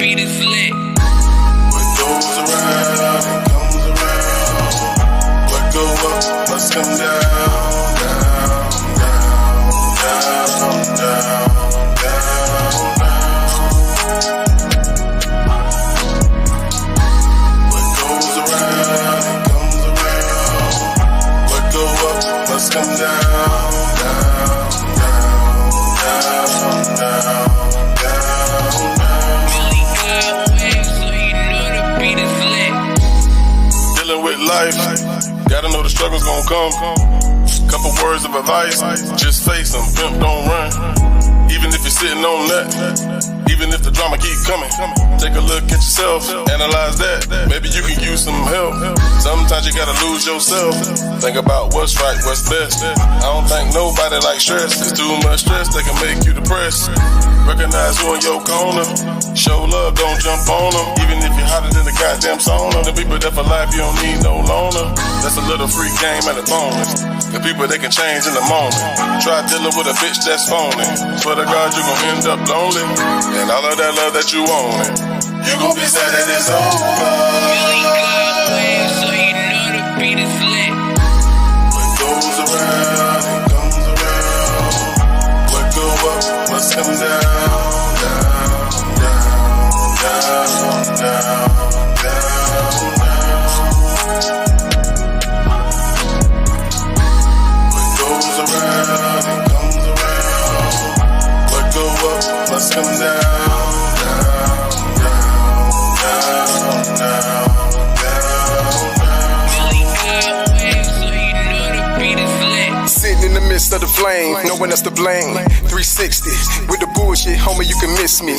beat is lit. What goes around, it comes around. What go up must come down, down, down, down, down, down, What goes around, it comes around. What go up must come down, down, down, down, down. With life, gotta know the struggle's gonna come. Couple words of advice, just face them, pimp don't run. Even if you're sitting on that, even if the drama keep coming, take a look at yourself, analyze that. Maybe you can use some help. Sometimes you gotta lose yourself. Think about what's right, what's best. I don't think nobody likes stress. It's too much stress that can make you depressed. Recognize who in your corner. Show love, don't jump on them. Even if you're hotter than the goddamn sauna. The people that for life, you don't need no loner. That's a little free game and a bonus. The people that can change in the moment. Try dealing with a bitch that's phony. Swear to God, you gon' end up lonely. And all of that love that you want, you gon' be sad that it's over. Billy got waves, so you know the beat is lit. What goes around, it comes around. What go up must come down, down, down, down, down, What goes around, it comes around. What go up must come down, down, down, Billy got waves, so you know the beat is lit. Sitting in the midst of the flame, no one else to blame. 360, with the bullshit, homie, you can miss me.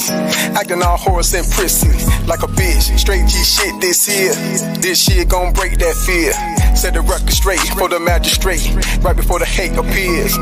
Acting all horse and prissy, like a bitch. Straight G shit this here. This shit gon' break that fear. Set the record straight for the magistrate, right before the hate appears.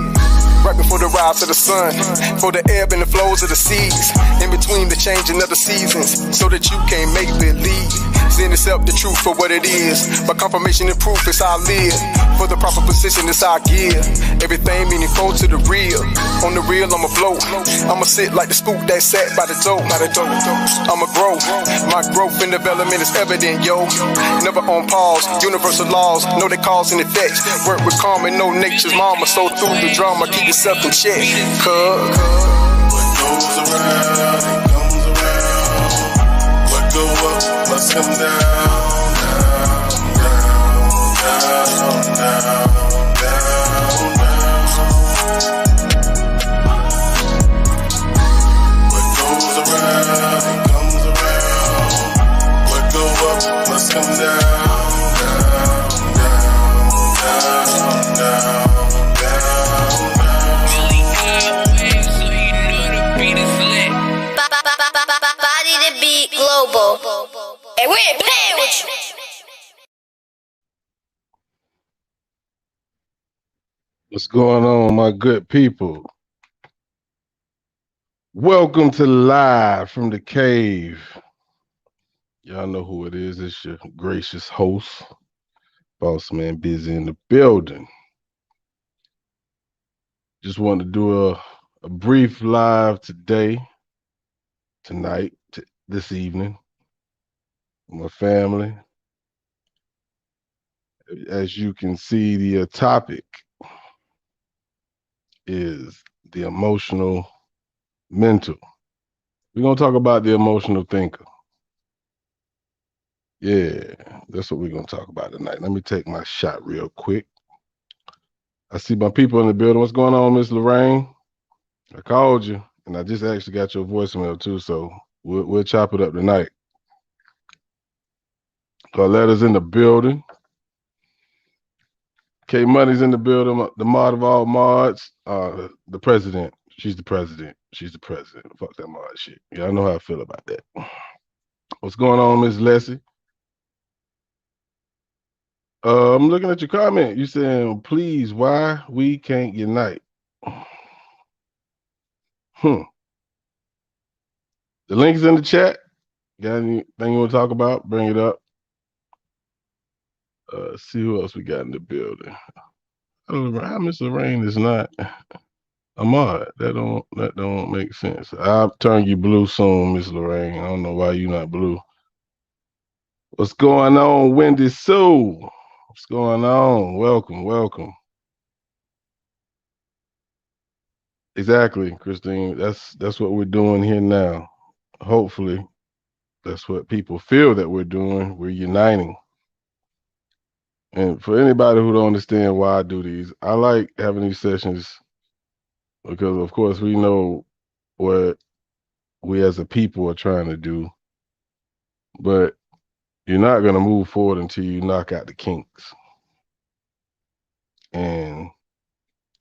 Right before the rise of the sun, for the ebb and the flows of the seas, in between the changing of the seasons, so that you can't make believe. Seeing itself the truth for what it is, but confirmation and proof is how I live. For the proper position is how I give. Everything meaningful to the real. On the real, I'ma float. I'ma sit like the spook that sat by the door. I'ma grow. My growth and development is evident, yo. Never on pause. Universal laws, know they cause and effects. Work with karma, know nature's mama. So through the drama, keep yourself in check. What goes around, it comes around. What go up must come down, down, down, down, What goes around, it comes around. What go up must come down, down, down, Billy got waves, so you know the beat is lit. Body the beat global. Hey, we ain't playing with you. What's going on, my good people? Welcome to Live from the Cave. Y'all know who it is. It's your gracious host, Boss Man Busy in the building. Just wanted to do a brief live tonight, this evening, with my family. As you can see, the topic is the emotional mental. We're going to talk about the emotional thinker. Yeah, that's what we're going to talk about tonight. Let me take my shot real quick. I see my people in the building. What's going on, Miss Lorraine? I called you, and I just actually got your voicemail too, so we'll chop it up tonight. Carletta's in the building. K Money's in the building. The mod of all mods. The president. She's the president. She's the president. Fuck that mod shit. Yeah, I know how I feel about that. What's going on, Miss Leslie? I'm looking at your comment. You saying, please, why we can't unite? The link's in the chat. Got anything you want to talk about? Bring it up. See who else we got in the building. I don't know how Miss Lorraine is not. Ahmad, that don't make sense. I'll turn you blue soon, Miss Lorraine. I don't know why you not blue. What's going on, Wendy Sue? What's going on? Welcome, welcome. Exactly, Christine. That's what we're doing here now. Hopefully, that's what people feel that we're doing. We're uniting. And for anybody who don't understand why I do these, I like having these sessions because, of course, we know what we as a people are trying to do, but you're not going to move forward until you knock out the kinks. And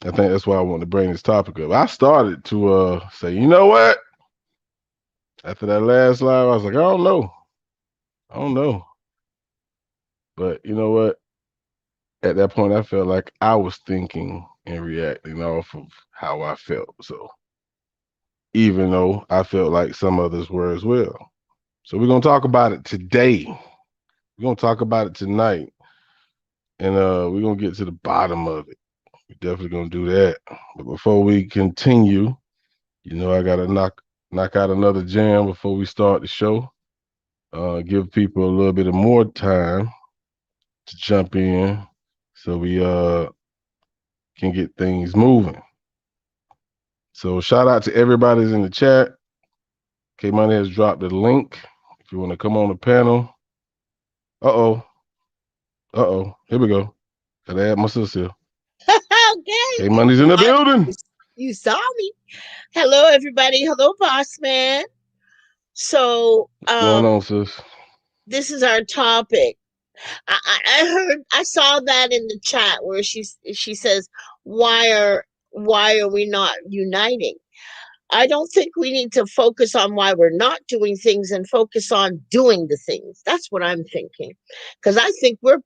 I think that's why I want to bring this topic up. I started to say, you know what? After that last live, I was like, I don't know. I don't know. But you know what? At that point, I felt like I was thinking and reacting off of how I felt. So even though I felt like some others were as well. So we're going to talk about it today. We're going to talk about it tonight. And we're going to get to the bottom of it. We're definitely going to do that. But before we continue, you know, I got to knock out another jam before we start the show. Give people a little bit of more time to jump in so we can get things moving. So shout out to everybody that's in the chat. K Money has dropped the link if you want to come on the panel. Uh-oh. Here we go. Gotta add my sister. Okay. K Money's in the building. You saw me. Hello, everybody. Hello, boss man. So, What's going on, sis? this is our topic. I saw that in the chat where she says, why are we not uniting? I don't think we need to focus on why we're not doing things and focus on doing the things. That's what I'm thinking. Because I think we're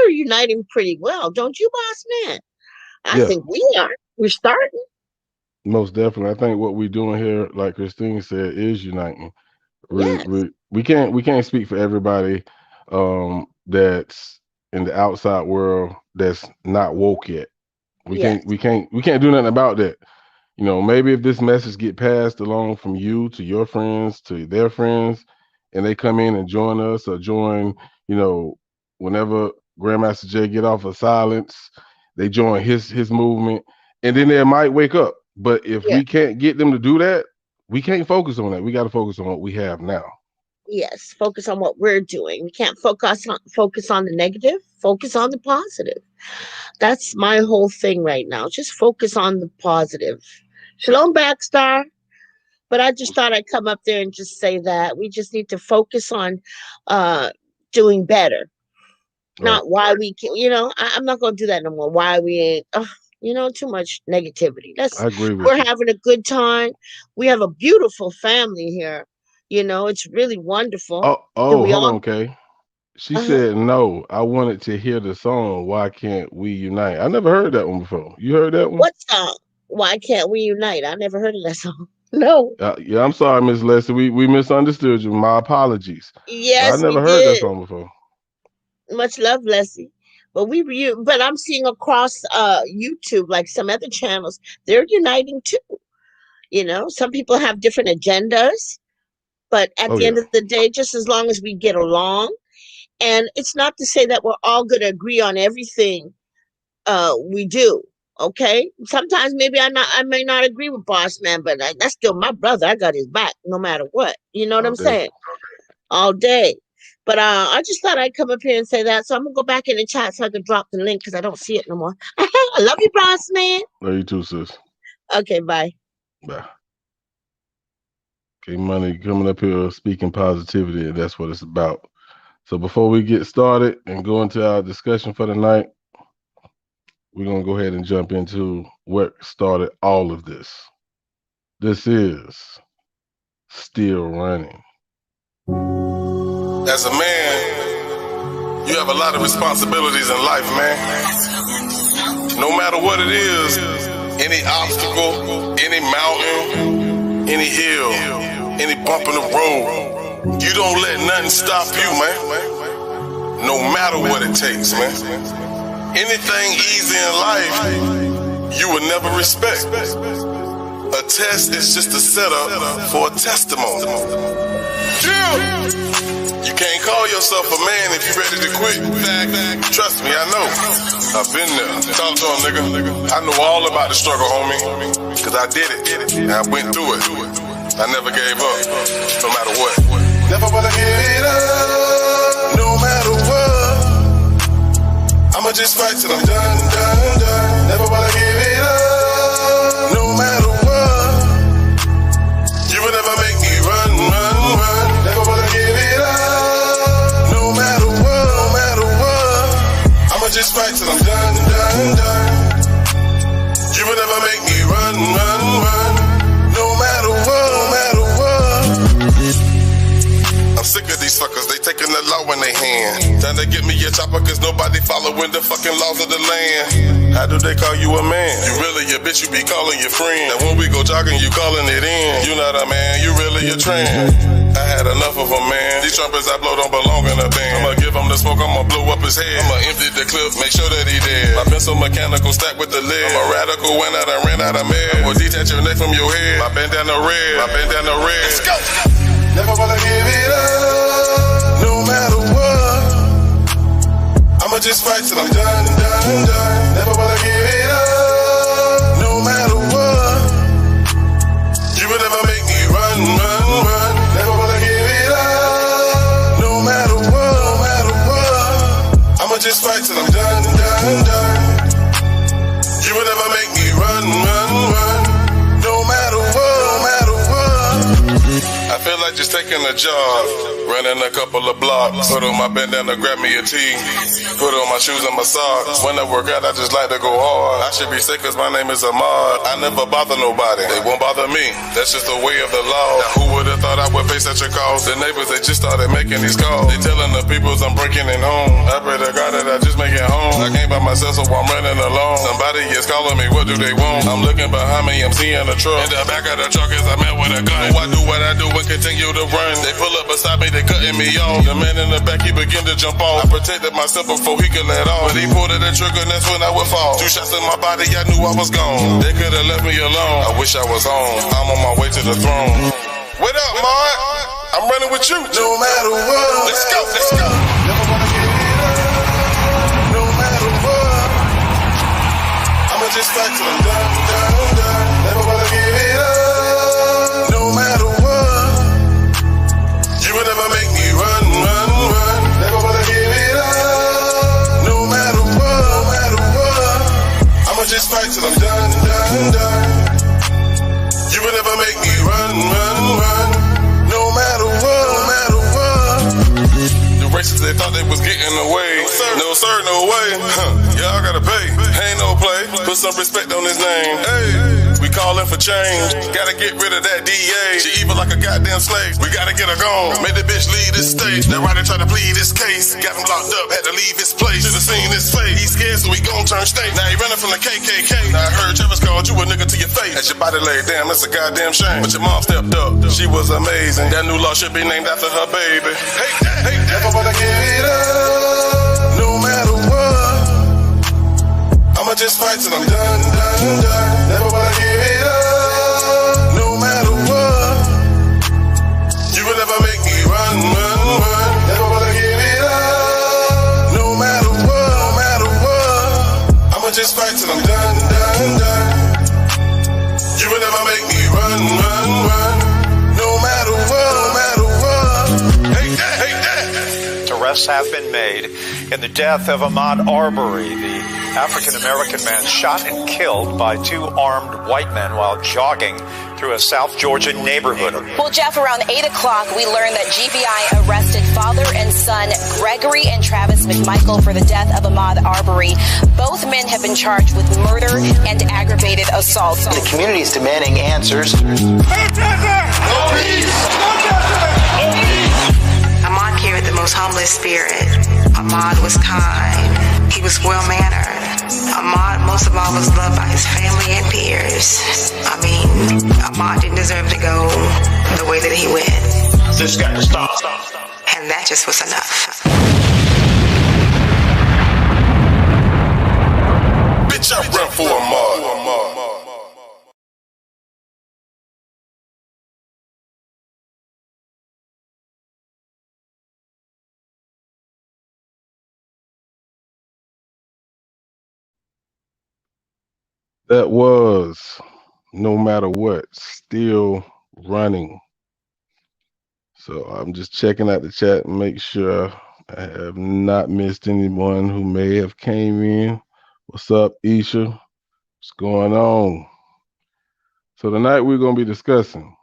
uniting pretty well, don't you, boss man? I think we are. We're starting. Most definitely. I think what we're doing here, like Christine said, is uniting. Yes. We can't speak for everybody that's in the outside world that's not woke yet. We can't do nothing about that. You know, maybe if this message get passed along from you to your friends, to their friends, and they come in and join us or join, you know, whenever Grandmaster Jay get off of silence, they join his movement, and then they might wake up. But if we can't get them to do that, we can't focus on that. We got to focus on what we have now. Yes, focus on what we're doing. We can't focus on the negative. Focus on the positive. That's my whole thing right now. Just focus on the positive. Shalom, Backstar. But I just thought I'd come up there and just say that we just need to focus on doing better. Not why we can, you know, I'm not going to do that no more. Why we ain't, you know, too much negativity. I agree with we're you. having a good time. We have a beautiful family here. You know, it's really wonderful. Hold on, Kay. She said, no, I wanted to hear the song, Why Can't We Unite? I never heard that one before. You heard that one? What song? Why Can't We Unite? I never heard of that song. No. Yeah, I'm sorry, Miss Leslie. We misunderstood you. My apologies. Yes, I never heard that song before. Much love, Leslie. But but I'm seeing across YouTube, like some other channels, they're uniting too. You know, some people have different agendas, but at the end of the day, just as long as we get along, and it's not to say that we're all going to agree on everything we do. Okay, sometimes maybe I may not agree with Boss Man, but that's still my brother. I got his back no matter what. You know what I'm saying? All day. But I just thought I'd come up here and say that. So I'm gonna go back in the chat so I can drop the link because I don't see it no more. I love you, Boss Man. Love you too, sis. Okay, bye. Bye. Okay, Money coming up here speaking positivity, and that's what it's about. So before we get started and go into our discussion for the night, we're going to go ahead and jump into what started all of this. This is Still Running. As a man, you have a lot of responsibilities in life, man. No matter what it is, any obstacle, any mountain, any hill, any bump in the road, you don't let nothing stop you, man. No matter what it takes, man. Anything easy in life you would never respect. A test is just a setup for a testimony. You can't call yourself a man if you're ready to quit. Trust me, I know. I've been there. Talk to him, nigga. I know all about the struggle, homie. Cause I did it. And I went through it. I never gave up, no matter what. Never wanna give it up, no matter what. I'ma just fight till I'm done. Never wanna give it up, no matter what. You will never make me run. Never wanna give it up, no matter what. I'ma just fight till I'm done. You will never make me run. No matter what. I'm sick of these suckers, they taking the law in their hand. Trying to get me a chopper cause nobody following the fucking laws of the land. How do they call you a man? You really a bitch, you be calling your friend. And when we go jogging, you calling it in. You not a man, you really a trend. I had enough of a man. These trumpets I blow don't belong in a band. I'ma give him the smoke, I'ma blow up his head. I'ma empty the clip, make sure that he dead. My pencil mechanical stacked with the lead. I'm a radical when I done ran out of meds. I will detach your neck from your head. My bandana red. Let's go! Never wanna give it up, no matter what. I'ma just fight till I'm done. Never wanna give it up, no matter what. You will never make me run. Never wanna give it up, no matter what. I'ma just fight till I'm done. You will never make me run. No matter what. I feel like just taking a jog, running a couple of blocks. Put on my bandana, grab me a tee. Put on my shoes and my socks. When I work out, I just like to go hard. I should be sick cause my name is Ahmad. I never bother nobody, they won't bother me. That's just the way of the law. Now who would've thought I would face such a cause? The neighbors, they just started making these calls. They telling the peoples I'm breaking it home. I pray to God that I just make it home. I came by myself so I'm running alone. Somebody is calling me, what do they want? I'm looking behind me, I'm seeing a truck. In the back of the truck is a man with a gun. So I do what I do and continue to run. They pull up beside me, they cutting me off. The man in the back, he begin to jump off. I protected myself before he could let off. But he pulled the trigger and that's when I would fall. 2 shots in my body, I knew I was gone. They could have left me alone. I wish I was home. I'm on my way to the throne. What up, Mark? I'm running with you. No matter what. Let's go. Never wanna give it up. No matter what. I'ma just fight till I'm done. Never wanna give it up. No matter what. You will never make me run. Never wanna give it up. No matter what. I'ma just fight till I'm done. You will never make me run. No matter what. The racists, they thought they was getting away. No sir, no way. Y'all gotta pay. Ain't no play. Put some respect on his name. Hey, we calling for change. Gotta get rid of that DA. She evil like a goddamn slave. We gotta get her gone. Made the bitch leave this state. That writer tried to plead this case. Got him locked up, had to leave his place. Should've seen his face. He's scared, so he gon' turn state. Now he running from the KKK. Now I heard Travis called you a nigga to your face. As your body laid down, that's a goddamn shame. But your mom stepped up. She was amazing. That new law should be named after her baby. Hey, never wanna give it up. No matter what. I'ma just fight till I'm done. Never wanna give it up. No matter what. You will never make me run. Never wanna give it up. No matter what. I'ma just fight till I'm done. You will never make me run. No matter what. Hey. Arrests have been made in the death of Ahmaud Arbery, the African-American man shot and killed by 2 armed white men while jogging through a South Georgia neighborhood. Well, Jeff, around 8 o'clock, we learned that GBI arrested father and son Gregory and Travis McMichael for the death of Ahmaud Arbery. Both men have been charged with murder and aggravated assault. The community is demanding answers. Ahmaud carried the most humblest spirit. Ahmaud was kind. He was well-mannered. Ahmaud, most of all, was loved by his family and peers. I mean, Ahmaud didn't deserve to go the way that he went. This got to stop. And that just was enough. Bitch, I run for Ahmaud. That was No Matter What, still running. So I'm just checking out the chat and make sure I have not missed anyone who may have came in. What's up, Isha? What's going on? So tonight we're going to be discussing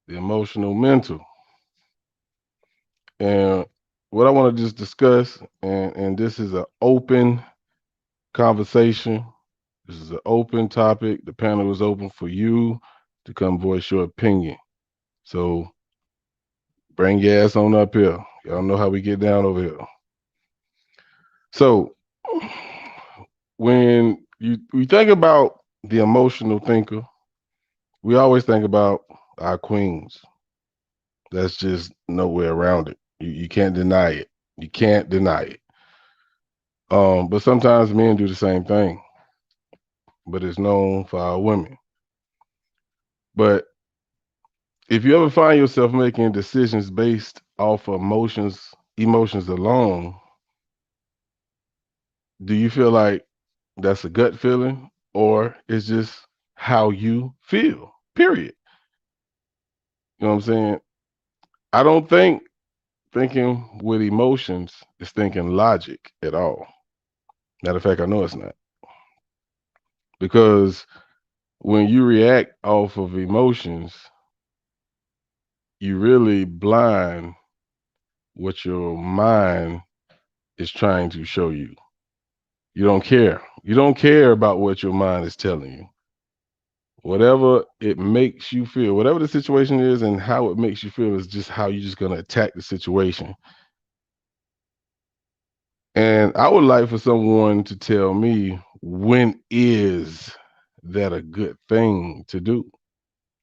the emotional mental. And what I want to just discuss, and this is an open conversation. This is an open topic. The panel is open for you to come voice your opinion. So bring your ass on up here. Y'all know how we get down over here. So when we think about the emotional thinker, we always think about our queens. That's just no way around it. You can't deny it. You can't deny it. But sometimes men do the same thing, but it's known for our women. But if you ever find yourself making decisions based off of emotions alone, do you feel like that's a gut feeling or it's just how you feel? Period. You know what I'm saying? I don't think thinking with emotions is thinking logic at all. Matter of fact, I know it's not. Because when you react off of emotions, you really blind what your mind is trying to show you. You don't care. You don't care about what your mind is telling you. Whatever it makes you feel, whatever the situation is and how it makes you feel is just how you're just going to attack the situation. And I would like for someone to tell me, when is that a good thing to do?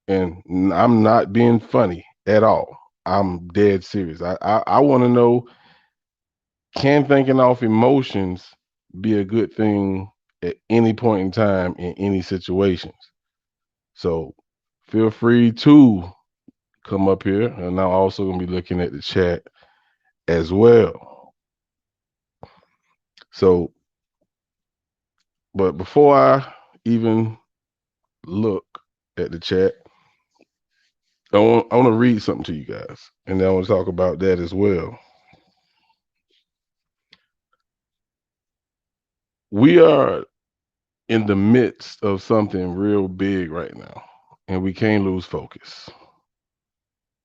And I'm not being funny at all. I'm dead serious. I want to know, can thinking off emotions be a good thing at any point in time in any situations? So feel free to come up here, and I'm also going to be looking at the chat as well. So, but before I even look at the chat, I want to read something to you guys, and then I want to talk about that as well. We are in the midst of something real big right now, and we can't lose focus.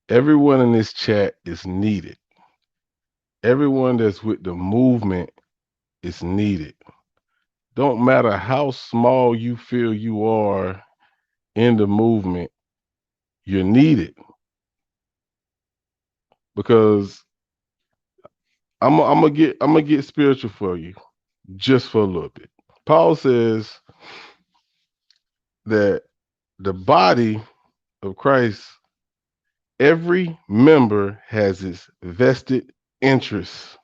Everyone in this chat is needed. Everyone that's with the movement is needed. Don't matter how small you feel you are in the movement, you're needed. Because I'm gonna get spiritual for you just for a little bit. Paul says that the body of Christ, every member has its vested interests.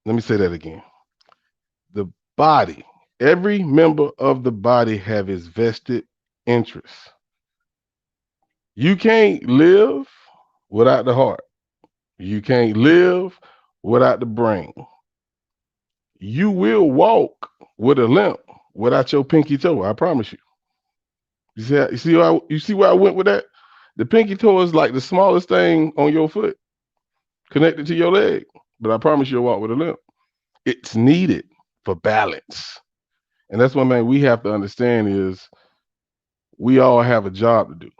Let me say that again. The body, every member of the body have its vested interests. You can't live without the heart. You can't live without the brain. You will walk with a limp without your pinky toe. I promise you. You see where I went with that? The pinky toe is like the smallest thing on your foot connected to your leg. But I promise you'll walk with a limp. It's needed for balance. And that's one thing we have to understand is we all have a job to do.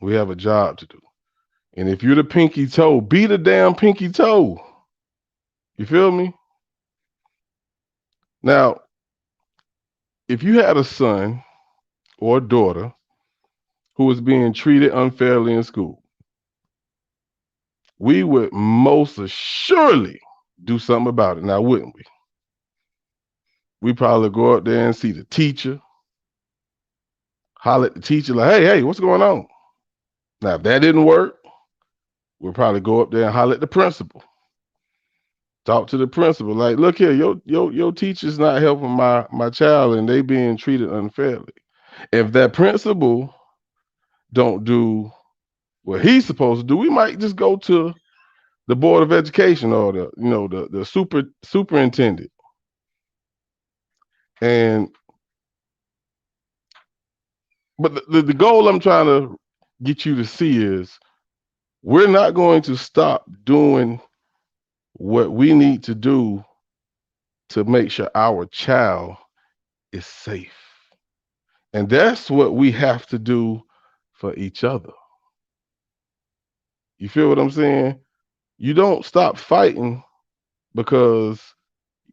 We have a job to do. And if you're the pinky toe, be the damn pinky toe. You feel me? Now, if you had a son or a daughter who was being treated unfairly in school, we would most assuredly do something about it. Now, wouldn't we? We probably go up there and see the teacher, holler at the teacher like, hey, what's going on? Now, if that didn't work, we'll probably go up there and holler at the principal. Talk to the principal, like, look here, your teacher's not helping my child and they being treated unfairly. If that principal don't do what he's supposed to do, we might just go to the Board of Education or the superintendent And but the goal I'm trying to get you to see is we're not going to stop doing what we need to do to make sure our child is safe. And that's what we have to do for each other. You feel what I'm saying? You don't stop fighting because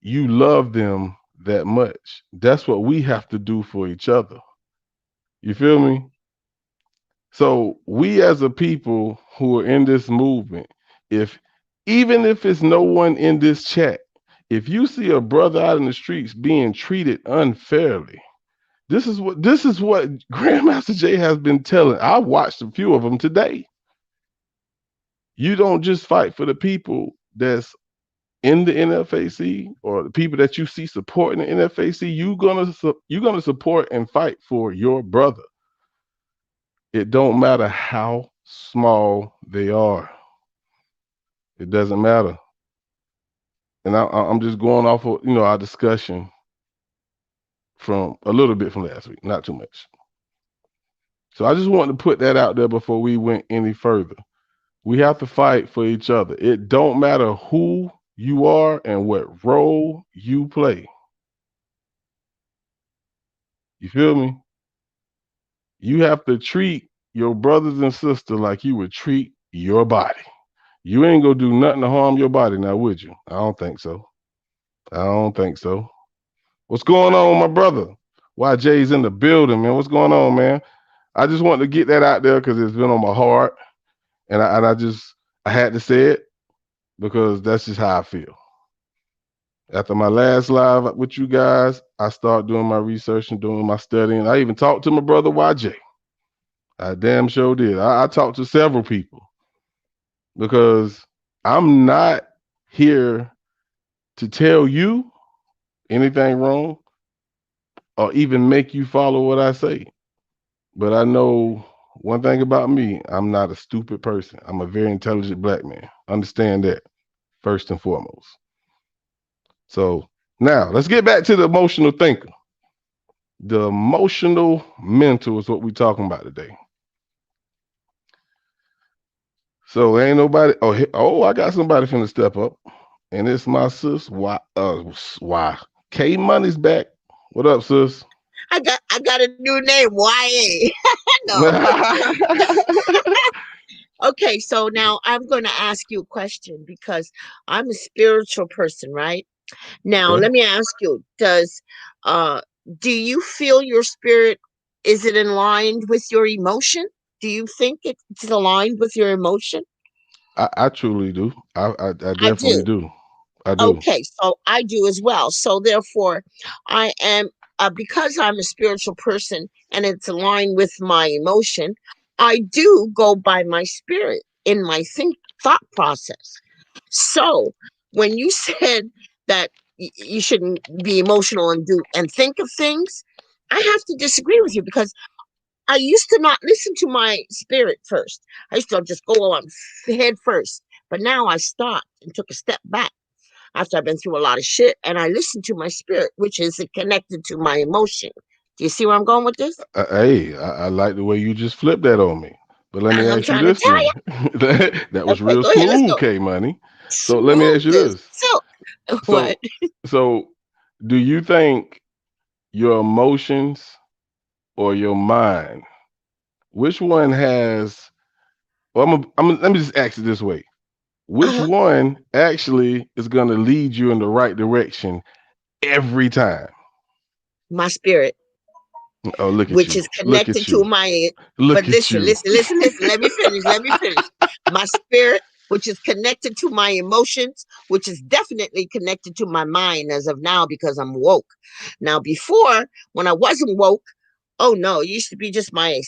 you love them that much. That's what we have to do for each other. You feel me? So we as a people who are in this movement, if even if it's no one in this chat, if you see a brother out in the streets being treated unfairly, this is what Grandmaster Jay has been telling. I watched a few of them today. You don't just fight for the people that's in the NFAC or the people that you see supporting the NFAC. You're gonna support and fight for your brother. It don't matter how small they are. It doesn't matter. And I'm just going off of our discussion from a little bit from last week, not too much. So I just wanted to put that out there before we went any further. We have to fight for each other. It don't matter who you are and what role you play. You feel me? You have to treat your brothers and sisters like you would treat your body. You ain't gonna do nothing to harm your body now, would you? I don't think so. I don't think so. What's going on, my brother? YJ's in the building, man. What's going on, man? I just wanted to get that out there because it's been on my heart. And I had to say it because that's just how I feel. After my last live with you guys, I started doing my research and doing my studying. I even talked to my brother YJ. I damn sure did. I talked to several people because I'm not here to tell you anything wrong or even make you follow what I say. But I know one thing about me, I'm not a stupid person. I'm a very intelligent black man. Understand that first and foremost. So now let's get back to the emotional thinker. The emotional mental is what we're talking about today. So ain't nobody. Oh, I got somebody finna step up, and it's my sis. Why? K Money's back. What up, sis? I got a new name, YA. No. Okay, so now I'm going to ask you a question because I'm a spiritual person, right? Now, Okay. let me ask you, do you feel your spirit, is it in line with your emotion? Do you think it's aligned with your emotion? I truly do. I I definitely do. do. I do. Okay, so I do as well. So therefore, I am because I'm a spiritual person and it's aligned with my emotion. I do go by my spirit in my thought process. So when you said that you shouldn't be emotional and do and think of things, I have to disagree with you because I used to not listen to my spirit first. I used to just go on head first, but now I stopped and took a step back after I've been through a lot of shit, and I listen to my spirit, which is connected to my emotion. Do you see where I'm going with this? I like the way you just flipped that on me. But let me As I'm ask you trying to this tell then. you. that was Okay, real go ahead. Let's smooth, go. K Money. So let me Smooth ask you this. this. So, what? So do you think your emotions or your mind, which one has, well, let me just ask it this way. Which Uh, one actually is going to lead you in the right direction every time? my spirit, Oh, look at which you. is Look connected at to you. my. But Look at listen, you. listen, listen, listen. Let me finish. Let me finish. My spirit, which is connected to my emotions, which is definitely connected to my mind as of now because I'm woke. Now, before, when I wasn't woke, oh no, it used to be just my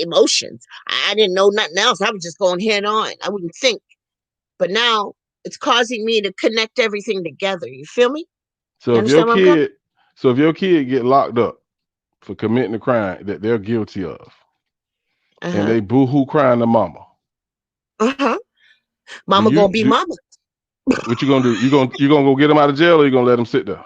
emotions. I didn't know nothing else. I was just going head on. I wouldn't think. But now it's causing me to connect everything together. You feel me? So You if your understand where I'm coming? kid, so if your kid get locked up for committing a crime that they're guilty of, and Uh-huh. they boo-hoo crying to mama, Uh-huh. do Mama you gonna be do mama. what you gonna do? You gonna go get them out of jail, or you gonna let them sit there?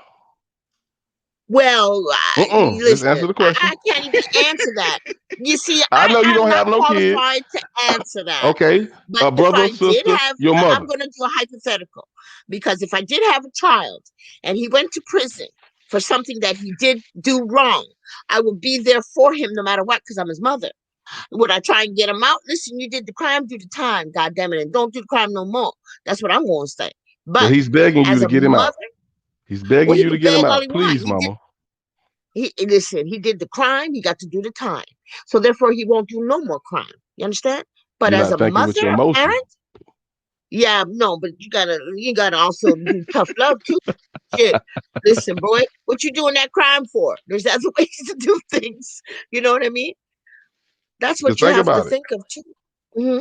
Well, Just answer listen, the question. I can't even answer that. You see, I know you I'm don't not have no kids. qualified to answer that. Okay, But a if brother or I did sister, have, your I'm mother. going to do a hypothetical, because if I did have a child and he went to prison for something that he did do wrong, I would be there for him no matter what, because I'm his mother. Would I try and get him out? Listen, you did the crime, do the time, God damn it, and don't do the crime no more. That's what I'm going to say. But But he's begging you as to a get him mother, out. He's well, begging he you to could get him beg all out. he want. Please, mama. He listen. He did the crime. He got to do the time. So therefore, he won't do no more crime. You understand? But You're as not a thinking with mother, your a emotions. parent, yeah, no. But you gotta also do tough love too. Shit. Listen, boy, what you doing that crime for? There's other ways to do things. You know what I mean? That's Because what you think have to about it. think of too. hmm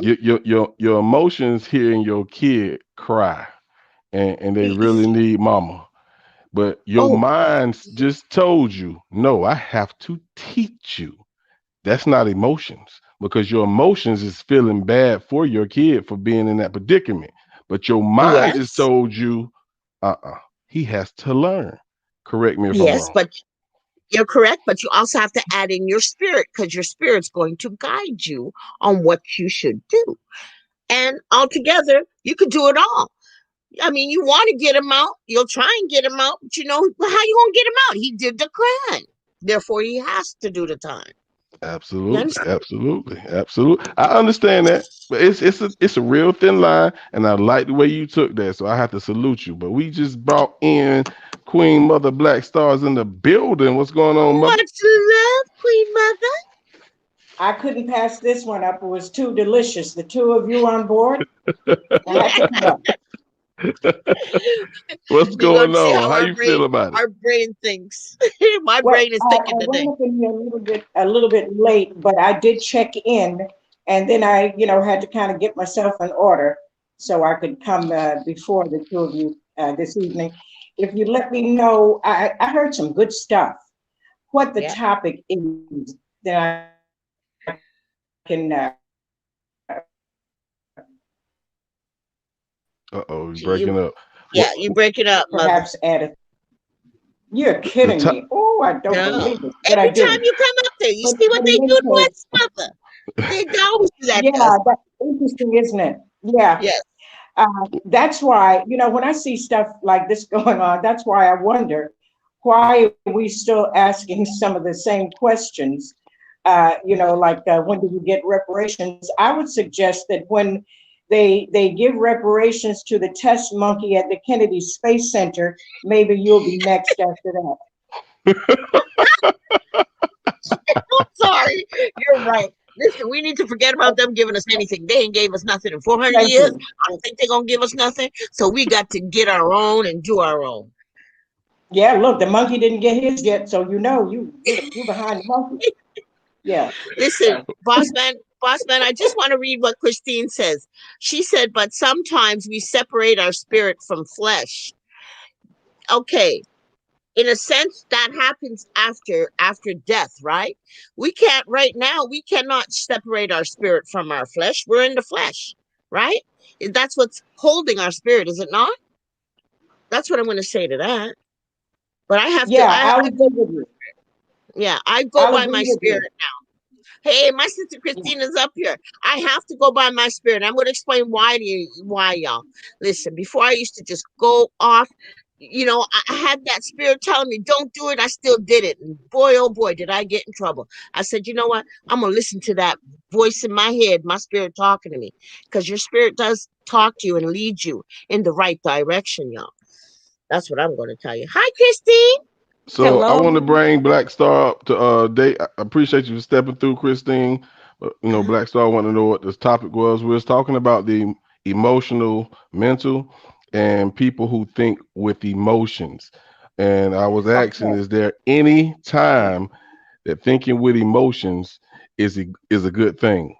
Your emotions hearing your kid cry and they really need mama. But your Oh, mind just told you, no, I have to teach you. That's not emotions because your emotions is feeling bad for your kid for being in that predicament. But your mind just yes, told you, he has to learn. Correct me if I'm yes, wrong. but you're correct. But you also have to add in your spirit, because your spirit's going to guide you on what you should do. And altogether, you could do it all. I mean, you want to get him out, you'll try and get him out, but how you gonna get him out? He did the crime. Therefore, he has to do the time. You Absolutely, understand? absolutely, absolutely. I understand that, but it's a real thin line, and I like the way you took that. So I have to salute you. But we just brought in Queen Mother Black Stars in the building. What's going on, Mother? Much love, Queen Mother. I couldn't pass this one up. It was too delicious. The two of you on board, I had to come up. What's We're going going to see on? how How our you brain feel about it? our brain thinks. My Well, brain is I thinking went today. up in here a little bit late, but I did check in, and then I, had to kind of get myself in order so I could come before the two of you this evening. If you let me know, I heard some good stuff. What the Yeah. topic is, then I can Uh-oh, you're You breaking up. What yeah, you break it up, Mother. perhaps add a. You're the kidding top? me. Oh, I don't No. believe it, but I Every time do. you come up there, you see what But they in do any to case, us, Mother. They always do that yeah, to us. that's interesting, isn't it? Yeah. Yes. That's why, when I see stuff like this going on, that's why I wonder why are we still asking some of the same questions? Like when do we get reparations? I would suggest that when they give reparations to the test monkey at the Kennedy Space Center, maybe you'll be next after that. I'm sorry. You're right. Listen, we need to forget about them giving us anything. They ain't gave us nothing in 400 Thank years. you. I don't think they're going to give us nothing. So we got to get our own and do our own. Yeah, look, the monkey didn't get his yet, so you behind the monkey. Yeah. Listen, boss man, I just want to read what Christine says. She said, but sometimes we separate our spirit from flesh. Okay. In a sense, that happens after death, right? We cannot separate our spirit from our flesh. We're in the flesh, right? That's what's holding our spirit, is it not? That's what I'm going to say to that. But I have to Yeah, I I'll go agree with you. yeah, I go I'll by agree my with you. spirit. Hey, my sister Yeah. Christina's up here. I have to go by my spirit. I'm going to explain why, y'all. Listen, before I used to just go off, I had that spirit telling me, don't do it. I still did it. And boy, oh boy, did I get in trouble. I said, you know what? I'm going to listen to that voice in my head, my spirit talking to me. Because your spirit does talk to you and lead you in the right direction, y'all. That's what I'm going to tell you. Hi, Christine. So I want to bring Black Star up to date. I appreciate you for stepping through, Christine. But, Black Star want to know what this topic was. We was talking about the emotional, mental, and people who think with emotions. And I was asking, Okay. is there any time that thinking with emotions is a good thing?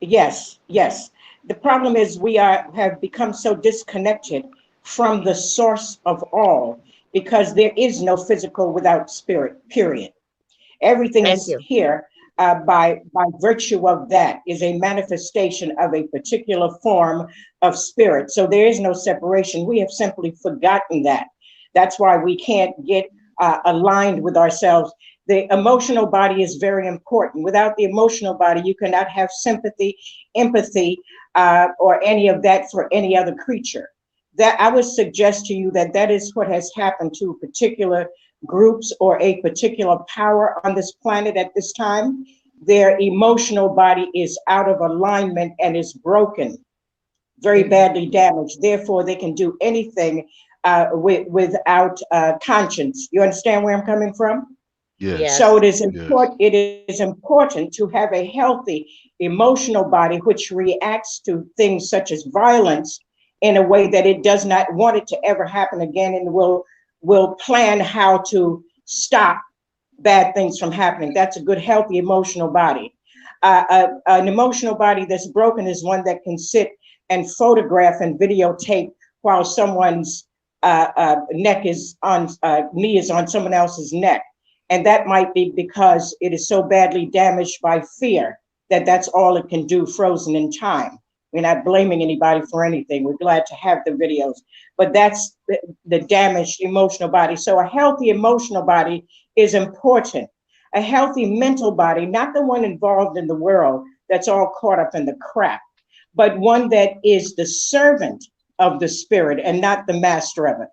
Yes, yes. The problem is we have become so disconnected from the source of all because there is no physical without spirit, period. Everything Thank is you. here. by virtue of that is a manifestation of a particular form of spirit. So there is no separation. We have simply forgotten that. That's why we can't get aligned with ourselves. The emotional body is very important. Without the emotional body, you cannot have sympathy, empathy, or any of that for any other creature. That I would suggest to you that that is what has happened to particular groups or a particular power on this planet at this time. Their emotional body is out of alignment and is broken, very badly damaged. Therefore, they can do anything without conscience. You understand where I'm coming from? Yes. So it is Yes. important. It is important to have a healthy emotional body which reacts to things such as violence in a way that it does not want it to ever happen again, and will plan how to stop bad things from happening. That's a good, healthy emotional body. An emotional body that's broken is one that can sit and photograph and videotape while someone's neck is on, knee is on someone else's neck. And that might be because it is so badly damaged by fear that that's all it can do, frozen in time. We're not blaming anybody for anything. We're glad to have the videos, but that's the damaged emotional body. So a healthy emotional body is important. A healthy mental body, not the one involved in the world that's all caught up in the crap, but one that is the servant of the spirit and not the master of it.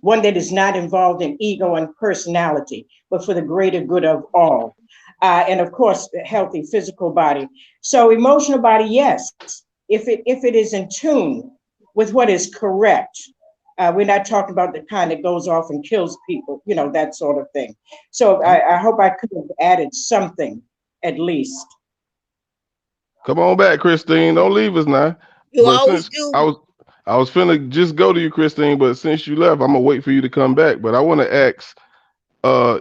One that is not involved in ego and personality, but for the greater good of all. And of course, a healthy physical body. So emotional body, yes, if it is in tune with what is correct. We're not talking about the kind that goes off and kills people, you know, that sort of thing. So I hope I could have added something at least. Come on back, Christine. Don't leave us now. You But always since do. I was finna just go to you, Christine, but since you left, I'm gonna wait for you to come back. But I want to ask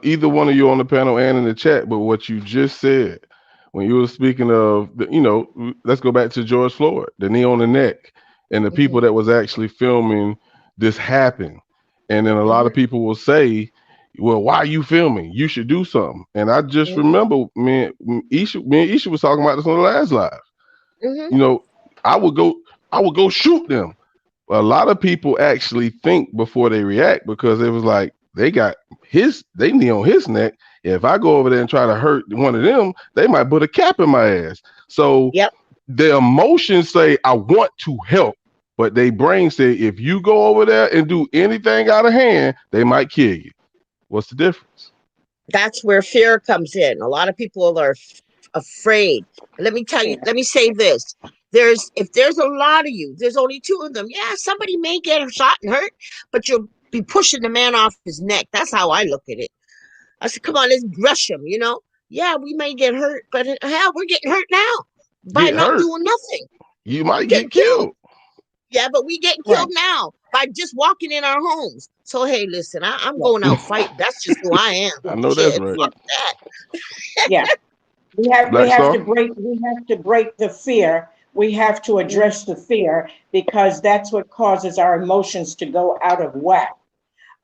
either one of you on the panel and in the chat, but what you just said when you were speaking of, you know, let's go back to George Floyd, the knee on the neck, and the people that was actually filming this happen. And then a lot of people will say, well, why are you filming? You should do something. And I just remember me and Isha was talking about this on the last live. You know, I would go shoot them. A lot of people actually think before they react because it was like they got they knee on his neck. If I go over there and try to hurt one of them, they might put a cap in my ass. So the emotions say, I want to help, but they brain say, if you go over there and do anything out of hand, they might kill you. What's the difference? That's where fear comes in. A lot of people are afraid. Let me tell you, let me say this. If there's a lot of you, there's only two of them. Yeah, somebody may get shot and hurt, but you'll be pushing the man off his neck. That's how I look at it. I said, come on, let's brush him, you know? Yeah, we may get hurt, but hell, we're getting hurt now by not doing nothing. You might get killed. Yeah, but we getting killed now by just walking in our homes. So hey, listen, I'm going out fight. That's just who I am. I know that's right. Fuck that. Yeah. We have to break the fear. We have to address the fear because that's what causes our emotions to go out of whack.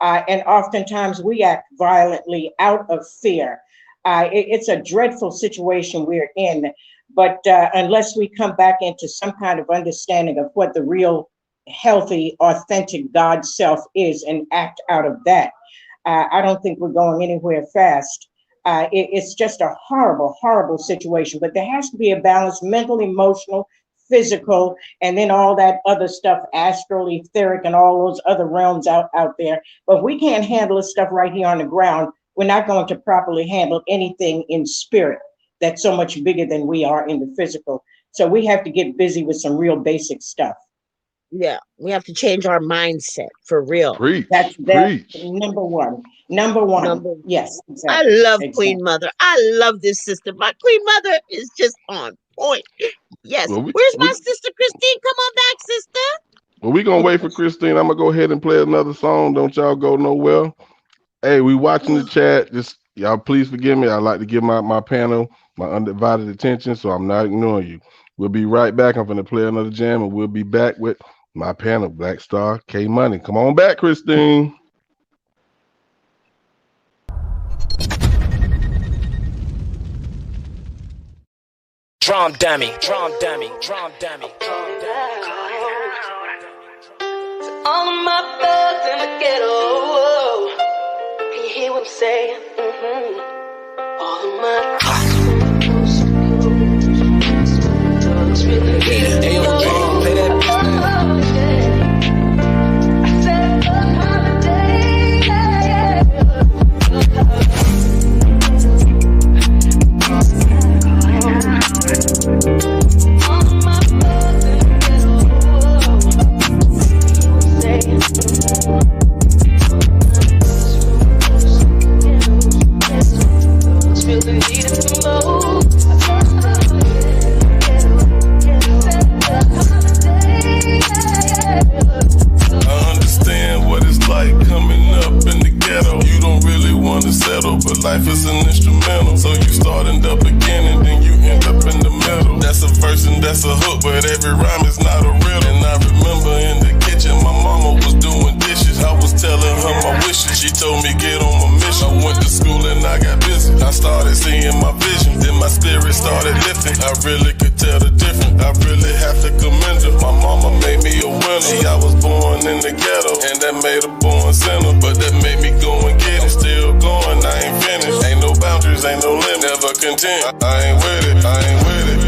And oftentimes we act violently out of fear. It's a dreadful situation we're in, but unless we come back into some kind of understanding of what the real healthy, authentic God self is and act out of that, I don't think we're going anywhere fast. It's just a horrible, horrible situation, but there has to be a balance, mental, emotional, physical, and then all that other stuff, astral, etheric, and all those other realms out there. But if we can't handle this stuff right here on the ground, we're not going to properly handle anything in spirit that's so much bigger than we are in the physical. So we have to get busy with some real basic stuff. Yeah, we have to change our mindset for real. That's number one. Number one. Yes. Exactly. I love Queen Mother. I love this sister. My Queen Mother is just on point. Yes. Well, where's my sister Christine? Come on back, sister. Well, we're going to wait for Christine. I'm going to go ahead and play another song. Don't y'all go nowhere. Hey, we watching the chat. Just y'all please forgive me. I like to give my panel my undivided attention, so I'm not ignoring you. We'll be right back. I'm going to play another jam, and we'll be back with my panel, Black Star, K Money. Come on back, Christine. Drum dummy, drum dummy, drum dummy, drum dummy. All of my thugs in the ghetto. Can you hear what I'm saying? All of my thugs really need to know. I said a all of my thugs in the ghetto. Feel the need of the most. I understand what it's like coming up in the ghetto. You don't really want to settle, but life is an instrumental. So you start in the beginning, then you end up in the middle. That's a verse and that's a hook, but every rhyme is not a riddle. And I remember in the kitchen, my mama was doing dishes. I was telling her my wishes. She told me get on my mission. I went to school and I got busy. I started seeing my vision, then my spirit started lifting. I really could tell the difference. I really have to commend her. My mama made me a winner. See, I was born in the ghetto, and that made a born sinner. But that made me go and get it. Still going, I ain't finished. Ain't no boundaries, ain't no limit. Never content. I ain't with it. I ain't with it.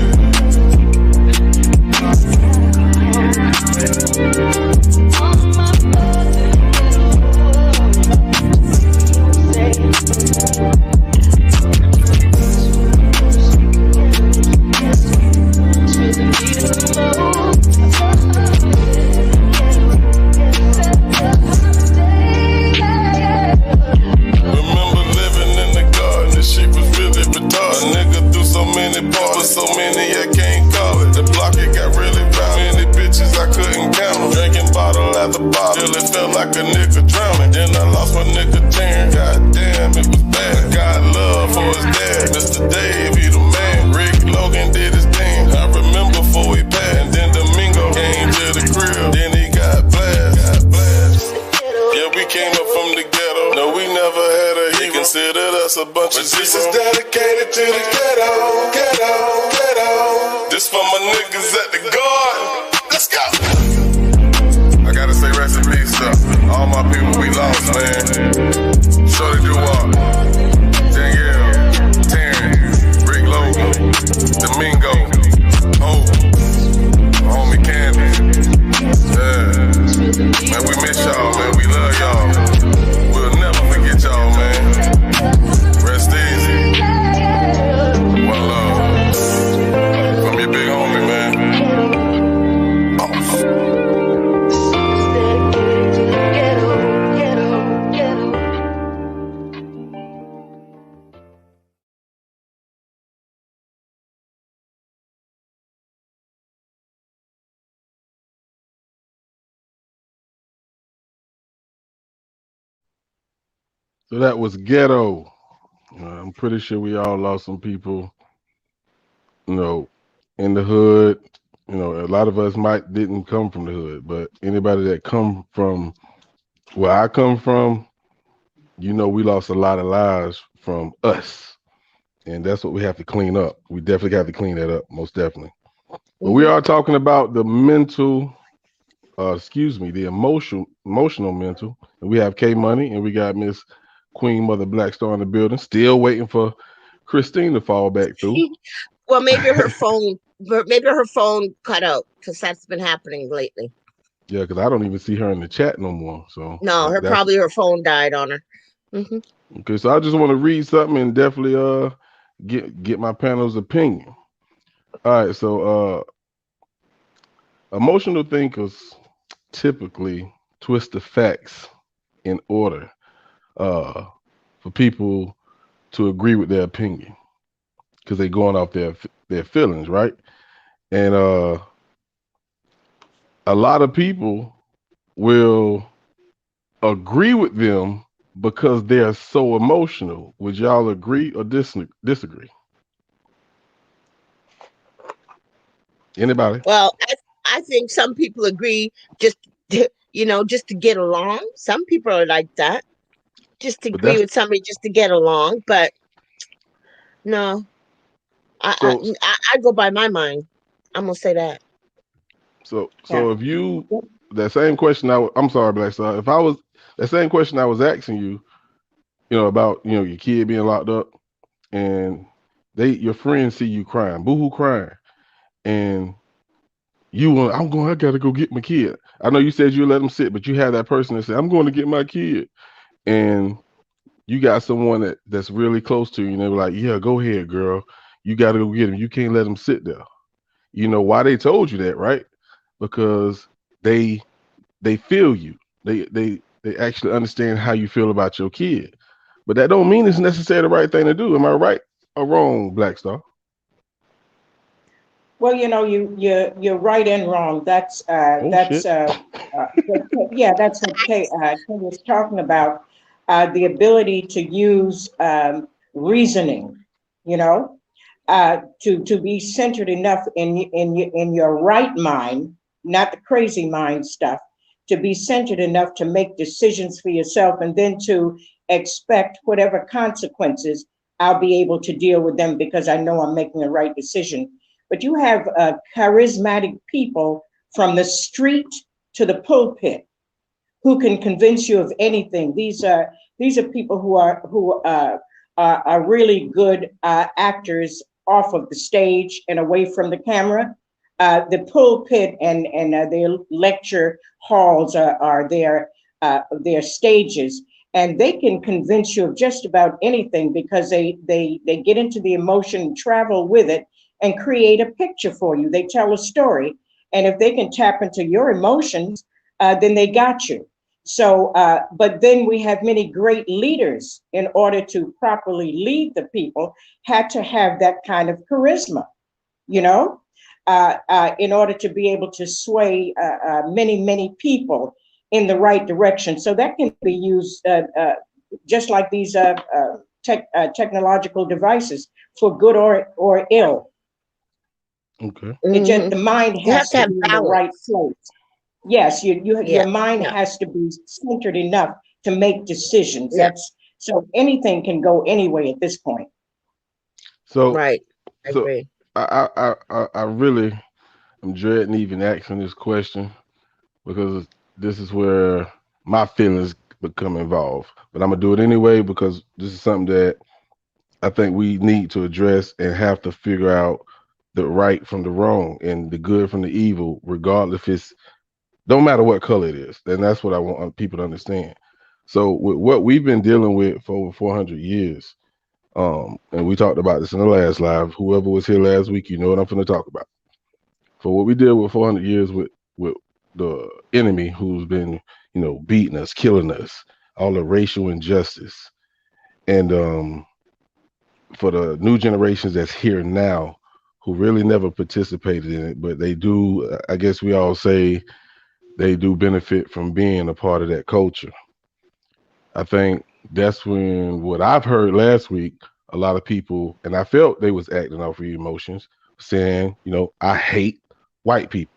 So many I can't call it. The block it got really wild. Many bitches I couldn't count them. Drinking bottle after bottle till it felt like a nigga drowning. Then I lost my nigga Terrence. God damn, it was bad. I got love for his dad. Mr. Dave, he the man. Rick Logan did his thing. I remember before he passed. And then Domingo came to the crib. Then he got blasted. Yeah, we came up from the ghetto. No, we never had a hero. He considered us a bunch of zeros. This is dedicated to the ghetto, ghetto, ghetto. This for my niggas at the garden. Let's go. I gotta say rest in peace to all my people we lost, man. Shorty Dewar, Danielle, Terrence, Rick Logan, Domingo, Hope, my homie Candy. Yeah. Man, we miss y'all, man. We love y'all. We'll never forget y'all, man. Rest easy. One love. From your big homie, man. So that was Ghetto. I'm pretty sure we all lost some people, in the hood. A lot of us didn't come from the hood, but anybody that come from where I come from, we lost a lot of lives from us. And that's what we have to clean up. We definitely have to clean that up, most definitely. But we are talking about the the emotional mental. And we have K Money and we got Miss Queen Mother Black Star in the building, still waiting for Christine to fall back through. Well, maybe her phone cut out because that's been happening lately. Yeah, because I don't even see her in the chat no more. So no, probably her phone died on her. Mm-hmm. Okay, so I just want to read something and definitely get my panel's opinion. All right, so emotional thinkers typically twist the facts in order for people to agree with their opinion because they're going off their feelings, right? And a lot of people will agree with them because they're so emotional. Would y'all agree or disagree? Anybody? Well, I think some people agree just to get along. Some people are like that. Just to agree with somebody just to get along. But no, I, I So I go by my mind. I'm gonna say that. Yeah. so if you that same question I'm sorry, Black Star. If I was that same question I was asking you, about your kid being locked up, and your friends see you crying, boohoo crying, and I gotta go get my kid. I know you said you let them sit, but you have that person that say, I'm going to get my kid. And you got someone that's really close to you, and they were like, yeah, go ahead, girl. You gotta go get him. You can't let him sit there. You know why they told you that, right? Because they they feel you. They actually understand how you feel about your kid. But that don't mean it's necessarily the right thing to do. Am I right or wrong, Black Star? Well, you're right and wrong. Oh shit. That's what Kay was talking about. The ability to use reasoning, you know, to be centered enough in your right mind, not the crazy mind stuff, to be centered enough to make decisions for yourself, and then to expect whatever consequences I'll be able to deal with them because I know I'm making the right decision. But you have charismatic people from the street to the pulpit who can convince you of anything. These are people who are really good actors off of the stage and away from the camera. The pulpit and their lecture halls are their stages, and they can convince you of just about anything because they get into the emotion, travel with it, and create a picture for you. They tell a story, and if they can tap into your emotions, then they got you. So, but then we have many great leaders in order to properly lead the people, had to have that kind of charisma, you know, in order to be able to sway many people in the right direction. So that can be used just like these technological devices for good or ill. Okay. It just Hmm. the mind You have has to to have be in the right balance. place. Yes, Yeah, your mind yeah, has to be centered enough to make decisions. yeah. That's so anything can go anyway at this point. So Right. I so agree. I really am dreading even asking this question because this is where my feelings become involved. But I'm gonna do it anyway because this is something that I think we need to address and have to figure out the right from the wrong and the good from the evil, regardless if it's don't matter what color it is. And that's what I want people to understand. So with what we've been dealing with for over 400 years, and we talked about this in the last live. Whoever was here last week, you know what I'm going to talk about. For what we did with 400 years with the enemy who's been, beating us, killing us, all the racial injustice, and for the new generations that's here now, who really never participated in it, but they do. I guess we all say they do benefit from being a part of that culture. I think that's when what I've heard last week, a lot of people, and I felt they was acting off of emotions, saying, I hate white people.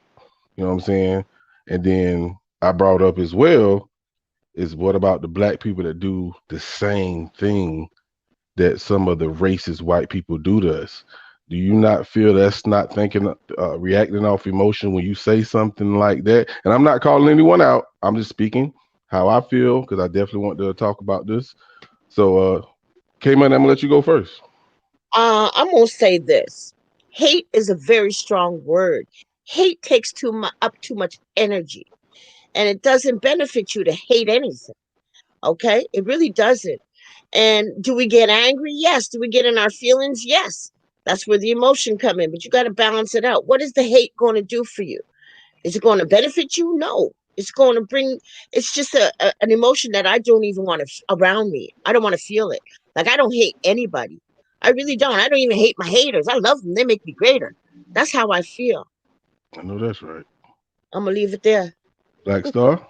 You know what I'm saying? And then I brought up as well is what about the black people that do the same thing that some of the racist white people do to us? Do you not feel that's not thinking, reacting off emotion when you say something like that? And I'm not calling anyone out. I'm just speaking how I feel because I definitely want to talk about this. So, K-Man, I'm gonna let you go first. I'm gonna say this. Hate is a very strong word. Hate takes too much energy, and it doesn't benefit you to hate anything. Okay, it really doesn't. And do we get angry? Yes. Do we get in our feelings? Yes. That's where the emotion come in. But you got to balance it out. What is the hate going to do for you? Is it going to benefit you? No. It's going to bring. It's just an emotion that I don't even want to around me. I don't want to feel it. Like I don't hate anybody. I really don't. I don't even hate my haters. I love them. They make me greater. That's how I feel. I know that's right. I'm gonna leave it there. Black Star.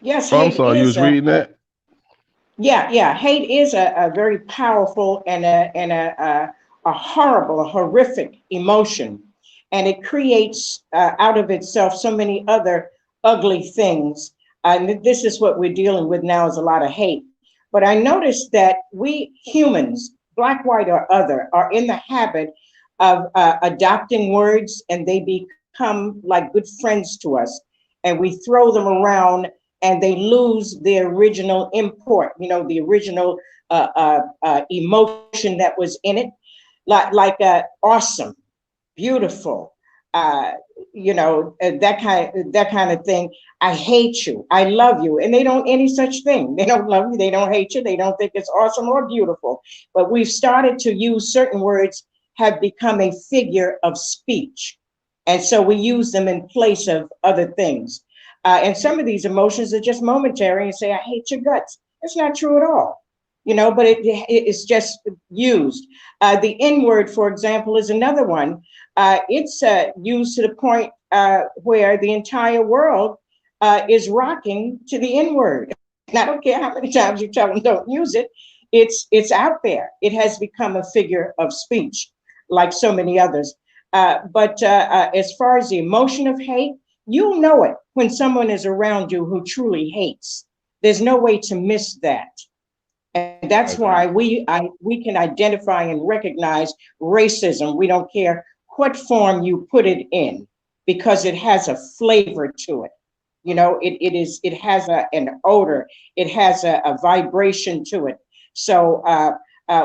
Yes, Oh, I'm hate sorry, you is was reading that. yeah. Hate is a very powerful and a horrible, a horrific emotion, and it creates out of itself so many other ugly things. And this is what we're dealing with now is a lot of hate. But I noticed that we humans black, white, or other, are in the habit of adopting words, and they become like good friends to us. And we throw them around and they lose their original import, the original emotion that was in it, like awesome, beautiful, uh, that kind of thing. I hate you, I love you, and they don't any such thing. They don't love you, they don't hate you, they don't think it's awesome or beautiful. But we've started to use certain words, have become a figure of speech, and so we use them in place of other things. And some of these emotions are just momentary, and say, I hate your guts. That's not true at all, but it's just used. The N word, for example, is another one. It's used to the point where the entire world is rocking to the N word. And I don't care how many times you tell them don't use it, it's out there. It has become a figure of speech, like so many others. But as far as the emotion of hate, you'll know it when someone is around you who truly hates. There's no way to miss that. And that's why we can identify and recognize racism. We don't care what form you put it in, because it has a flavor to it. It has an odor, it has a vibration to it. So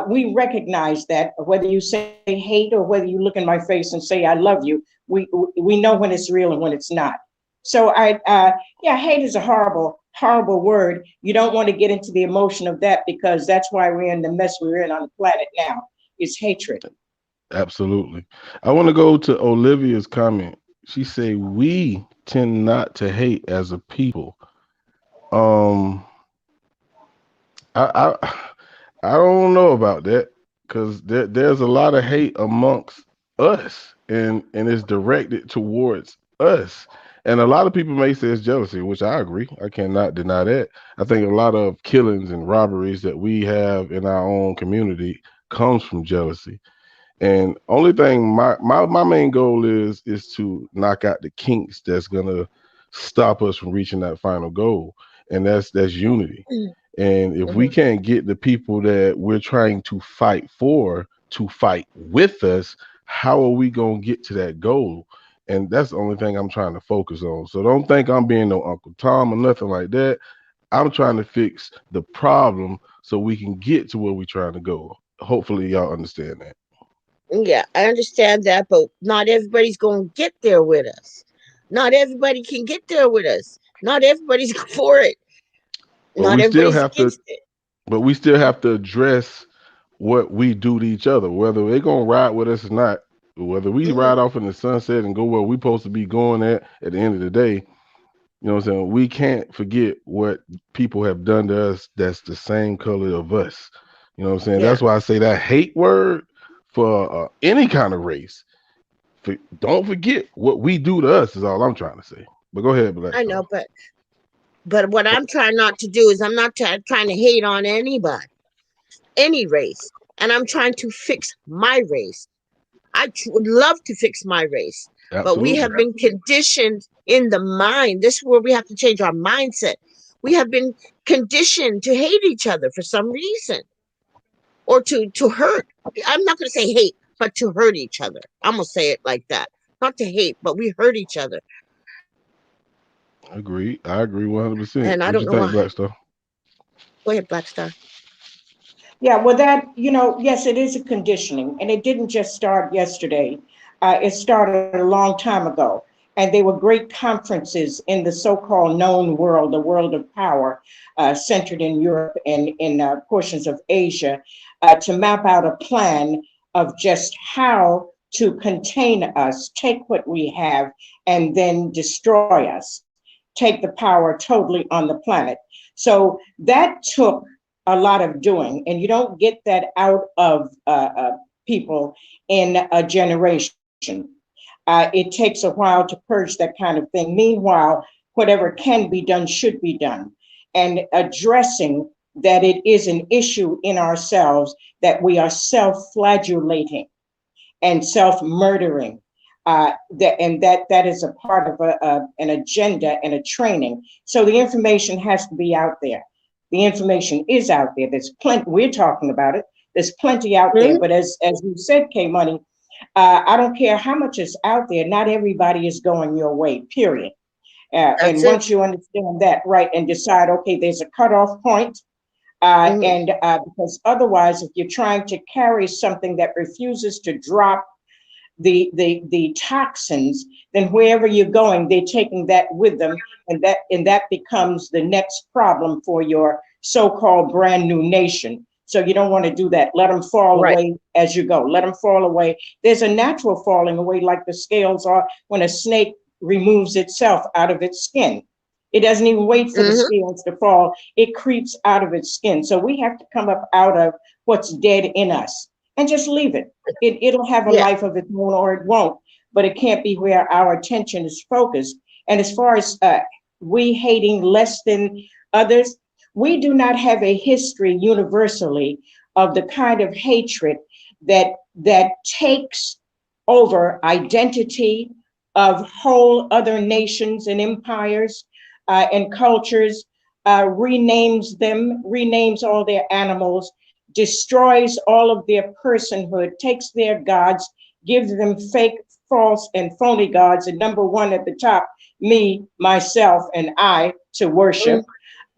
we recognize that, whether you say hate or whether you look in my face and say I love you, we know when it's real and when it's not. So hate is a horrible word. You don't want to get into the emotion of that, because that's why we're in the mess we're in on the planet now. It's hatred. Absolutely. I want to go to Olivia's comment. She said, we tend not to hate as a people. Um, I I don't know about that, because there's a lot of hate amongst us, and it's directed towards us. And a lot of people may say it's jealousy, which I agree. I cannot deny that. I think a lot of killings and robberies that we have in our own community comes from jealousy. And only thing my main goal is to knock out the kinks that's gonna stop us from reaching that final goal, and that's unity. And if we can't get the people that we're trying to fight for to fight with us, how are we gonna get to that goal? And that's the only thing I'm trying to focus on. So don't think I'm being no Uncle Tom or nothing like that. I'm trying to fix the problem so we can get to where we're trying to go. Hopefully y'all understand that. Yeah, I understand that, but not everybody's going to get there with us. Not everybody can get there with us. Not everybody's for it. But Not we still everybody's have to against it. but we still have to address what we do to each other, whether they're gonna ride with us or not, whether we Mhm. ride off in the sunset and go where we supposed to be going at the end of the day. You know what I'm saying? We can't forget what people have done to us that's the same color of us. You know what I'm saying? Yeah, That's why I say that hate word for any kind of race. Don't forget what we do to us is all I'm trying to say. But go ahead, Black I Star. know, but what I'm trying not to do is I'm not trying to hate on anybody, any race, and I'm trying to fix my race. Would love to fix my race, but we Absolutely. have been conditioned in the mind. This is where we have to change our mindset. We have been conditioned to hate each other for some reason, or to hurt. I'm not going to say hate, but to hurt each other. I'm going to say it like that. Not to hate, but we hurt each other. Agreed. I agree 100%. And I What don't you know think, why. Black Star? Go ahead, Black Star. Yeah, well, yes, it is a conditioning, and it didn't just start yesterday. It started a long time ago, and they were great conferences in the so-called known world, the world of power, centered in Europe and in portions of Asia, to map out a plan of just how to contain us, take what we have, and then destroy us, take the power totally on the planet. So that took a lot of doing, and you don't get that out of people in a generation. It takes a while to purge that kind of thing. Meanwhile, whatever can be done should be done, and addressing that it is an issue in ourselves, that we are self-flagellating and self-murdering. That is a part of an agenda and a training. So the information has to be out there. The information is out there. There's plenty. We're talking about it. There's plenty out there. But as you said, K Money, I don't care how much is out there. Not everybody is going your way, period. And once you understand that, right, and decide, okay, there's a cutoff point, and because otherwise, if you're trying to carry something that refuses to drop the toxins, then wherever you're going, they're taking that with them, and that becomes the next problem for your so-called brand new nation. So you don't want to do that. Let them fall away as you go. Let them fall away. There's a natural falling away, like the scales are when a snake removes itself out of its skin. It doesn't even wait for the scales to fall. It creeps out of its skin. So we have to come up out of what's dead in us and just leave it. It'll have a life of its own, or it won't, but it can't be where our attention is focused. And as far as we hating less than others, we do not have a history universally of the kind of hatred that takes over identity of whole other nations and empires and cultures, renames them, renames all their animals, destroys all of their personhood, takes their gods, gives them fake, false, and phony gods, and number one at the top, me, myself, and I, to worship,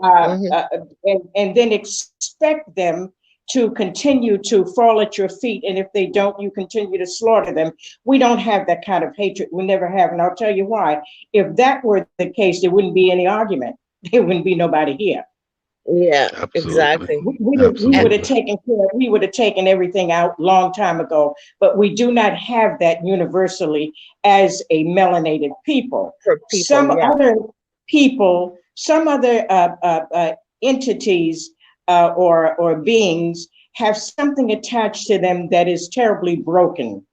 and then expect them to continue to fall at your feet. And if they don't, you continue to slaughter them. We don't have that kind of hatred. We never have. And I'll tell you why. If that were the case, there wouldn't be any argument. There wouldn't be nobody here. Yeah, exactly. We would have taken care. We would have taken everything out long time ago. But we do not have that universally as a melanated people. Some other people, some other entities or beings have something attached to them that is terribly broken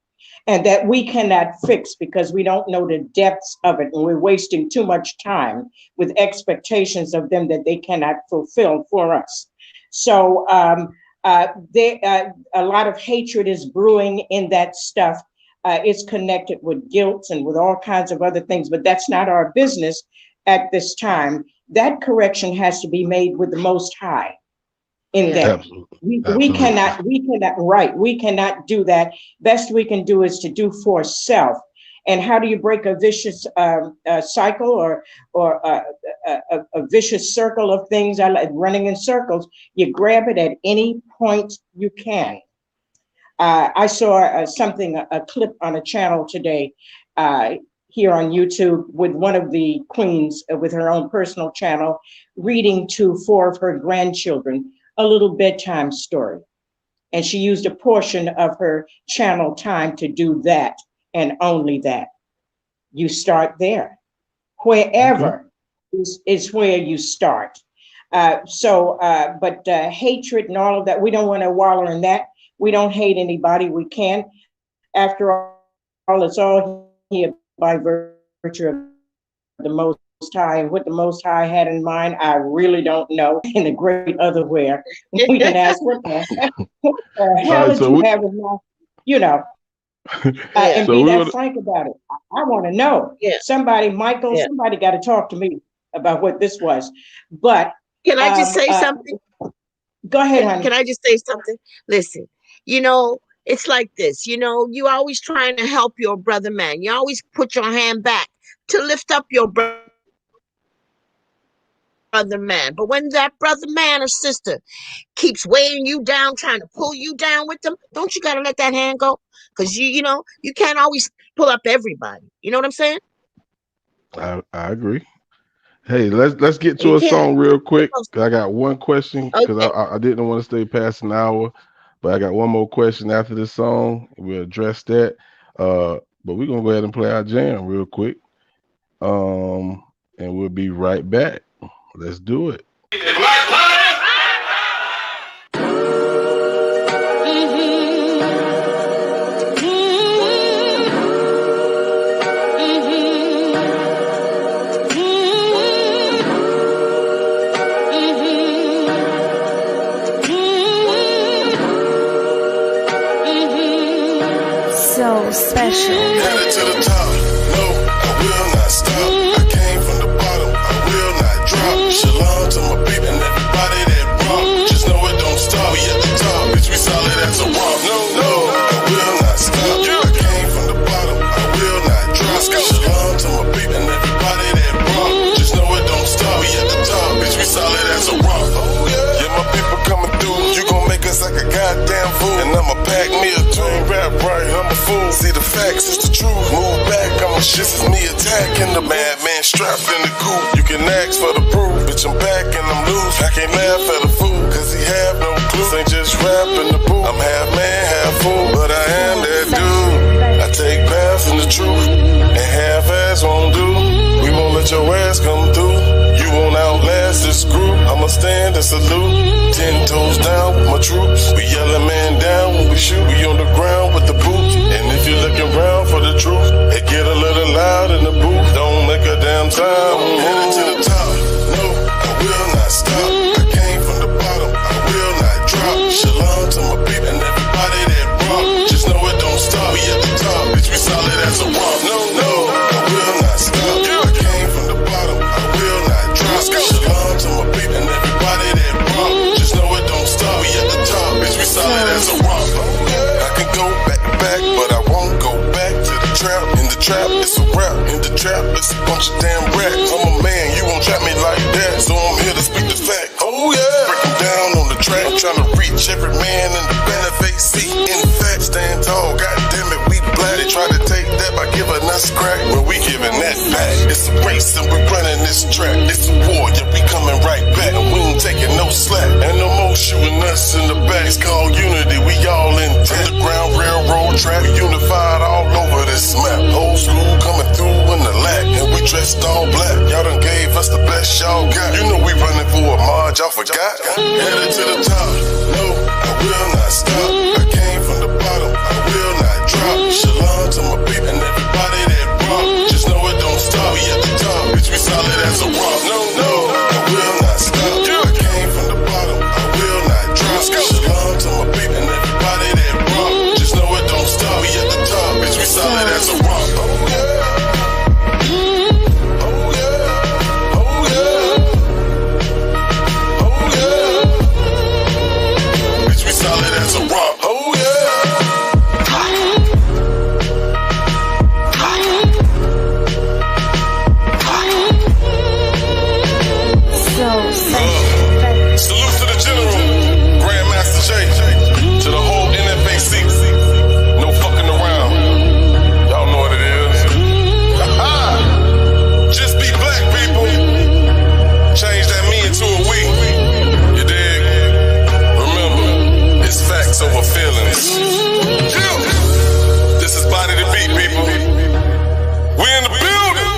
and that we cannot fix because we don't know the depths of it, and we're wasting too much time with expectations of them that they cannot fulfill for us. So a lot of hatred is brewing in that stuff. It's connected with guilt and with all kinds of other things, but that's not our business at this time. That correction has to be made with the Most High. In that we cannot do that. Best we can do is to do for self. And how do you break a vicious cycle or a vicious circle of things? I like running in circles. You grab it at any point you can. I saw a clip on a channel today here on YouTube with one of the queens with her own personal channel reading to 4 of her grandchildren a little bedtime story. And she used a portion of her channel time to do that and only that. You start there. Wherever is where you start. But hatred and all of that, we don't want to wallow in that. We don't hate anybody. We can. After all, it's all here by virtue of the Most High, and what the Most High had in mind, I really don't know. In a great other where we can ask what the hell did you have in mind, and be that frank about it. I want to know. Somebody, Michael, somebody got to talk to me about what this was. But can I just say something? Go ahead, honey. Can I just say something? Listen, it's like this. You always trying to help your brother man. You always put your hand back to lift up your brother man. But when that brother man or sister keeps weighing you down, trying to pull you down with them, don't you got to let that hand go? Because you can't always pull up everybody. You know what I'm saying? I agree. Hey, let's get to a song real quick. I got one question because I didn't want to stay past an hour, but I got one more question after this song. We'll address that. But we're gonna go ahead and play our jam real quick. And we'll be right back. Let's do it. So special. Headed to the top. No, I will not stop. I came from the bottom. I will not drop. Shalom to my people and everybody that rock. Just know it don't stop. stop. We at the top, bitch, we solid as a rock. No, I will not stop. I came from the bottom, I will not drop. Shalom to my people and everybody that rock. Just know it don't stop. We at the top, bitch, we solid as a rock. Yeah, my people coming through. You gon' make us like a goddamn fool. And I'ma pack me a two. Rap right, I'm a fool. See the facts, it's the truth. Move back, I'm a shit. This is me attacking the madman strapped in the coop. You can ask for the proof. Bitch, I'm back and I'm loose. I can't laugh at a fool, cause he have no clue. This ain't just rap in the booth. I'm half man, half fool, but I am that dude. I take baths in the truth, and half ass won't do. We won't let your ass come through. You won't outlast this group. I'ma stand and salute. 10 toes down with my troops. We yelling man down when we shoot. We on the ground with the boots. And if you're looking around for the truth, it get a little loud in the booth. Don't make a damn time. I'm headed to the top. No, I will not stop. I came from the bottom. I will not drop. Shalom to my people and everybody that rock. Just know it don't stop. We at the top, bitch. We solid as a rock. No, I will not stop. I came from the bottom. I will not drop. Shalom to my people and everybody that rock. Just know it don't stop. We at the top, bitch. We solid as a rock. I can go back to back, but I won't go back to the trap. In the trap, it's a rap. In the trap, it's a bunch of damn rats. I'm a man, you won't trap me like that. So I'm here to speak the fact. Oh yeah, break them down on the track. I'm trying to reach every man in the benefit seat. In fact, stand tall, goddamn it, we black. They try to take that by giving us crack, but we giving that back. It's a race and we running this track. It's a war, yeah, we coming right back. And we ain't taking no slack. And no more shooting us in the back. It's called unity, we all intact. Underground railroad track, we unified all over this map. Old school coming through in the lack, and we dressed all black. Y'all done gave us the best y'all got. You know we running for a march, y'all forgot. Headed to the top, no, I will not stop. I came from the bottom, I will not drop. Shalom to my people and everybody that rock. Just know it don't stop. We at the top, bitch, we solid as a rock. No, I will not stop. I came from the bottom, I will not drop. Shalom to my people and everybody that rock. Just know it don't stop. We at the top, bitch, we solid as a rock. Oh yeah. Solid as a rock. Oh yeah. Salute to the general, Grandmaster J, to the whole NFAC. No fucking around. Y'all know what it is. Just be black, people. Change that me into a we. You dig? Remember, it's facts over feelings. This is Body to Beat, people. We in the building.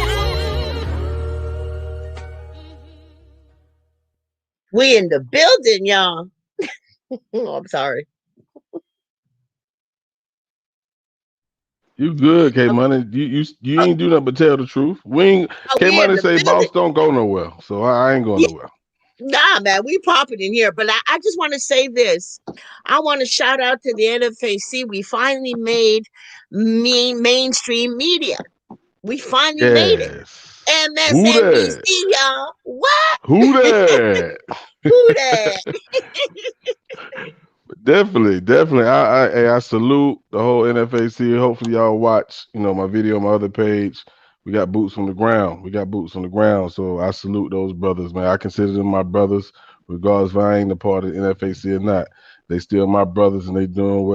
We in the building, y'all. Oh, I'm sorry. You good, K Money? You ain't do nothing but tell the truth. We ain't. K Money say building. Boss don't go nowhere, so I ain't going nowhere. Nah, man, we popping in here. But I just want to say this. I want to shout out to the NFAC. We finally made mainstream media. We finally made it. MSNBC, y'all. What? Who that? Who that? Definitely. I salute the whole NFAC. Hopefully y'all watch, my video on my other page. We got boots on the ground. So I salute those brothers, man. I consider them my brothers, regardless if I ain't a part of the NFAC or not. They still my brothers, and they doing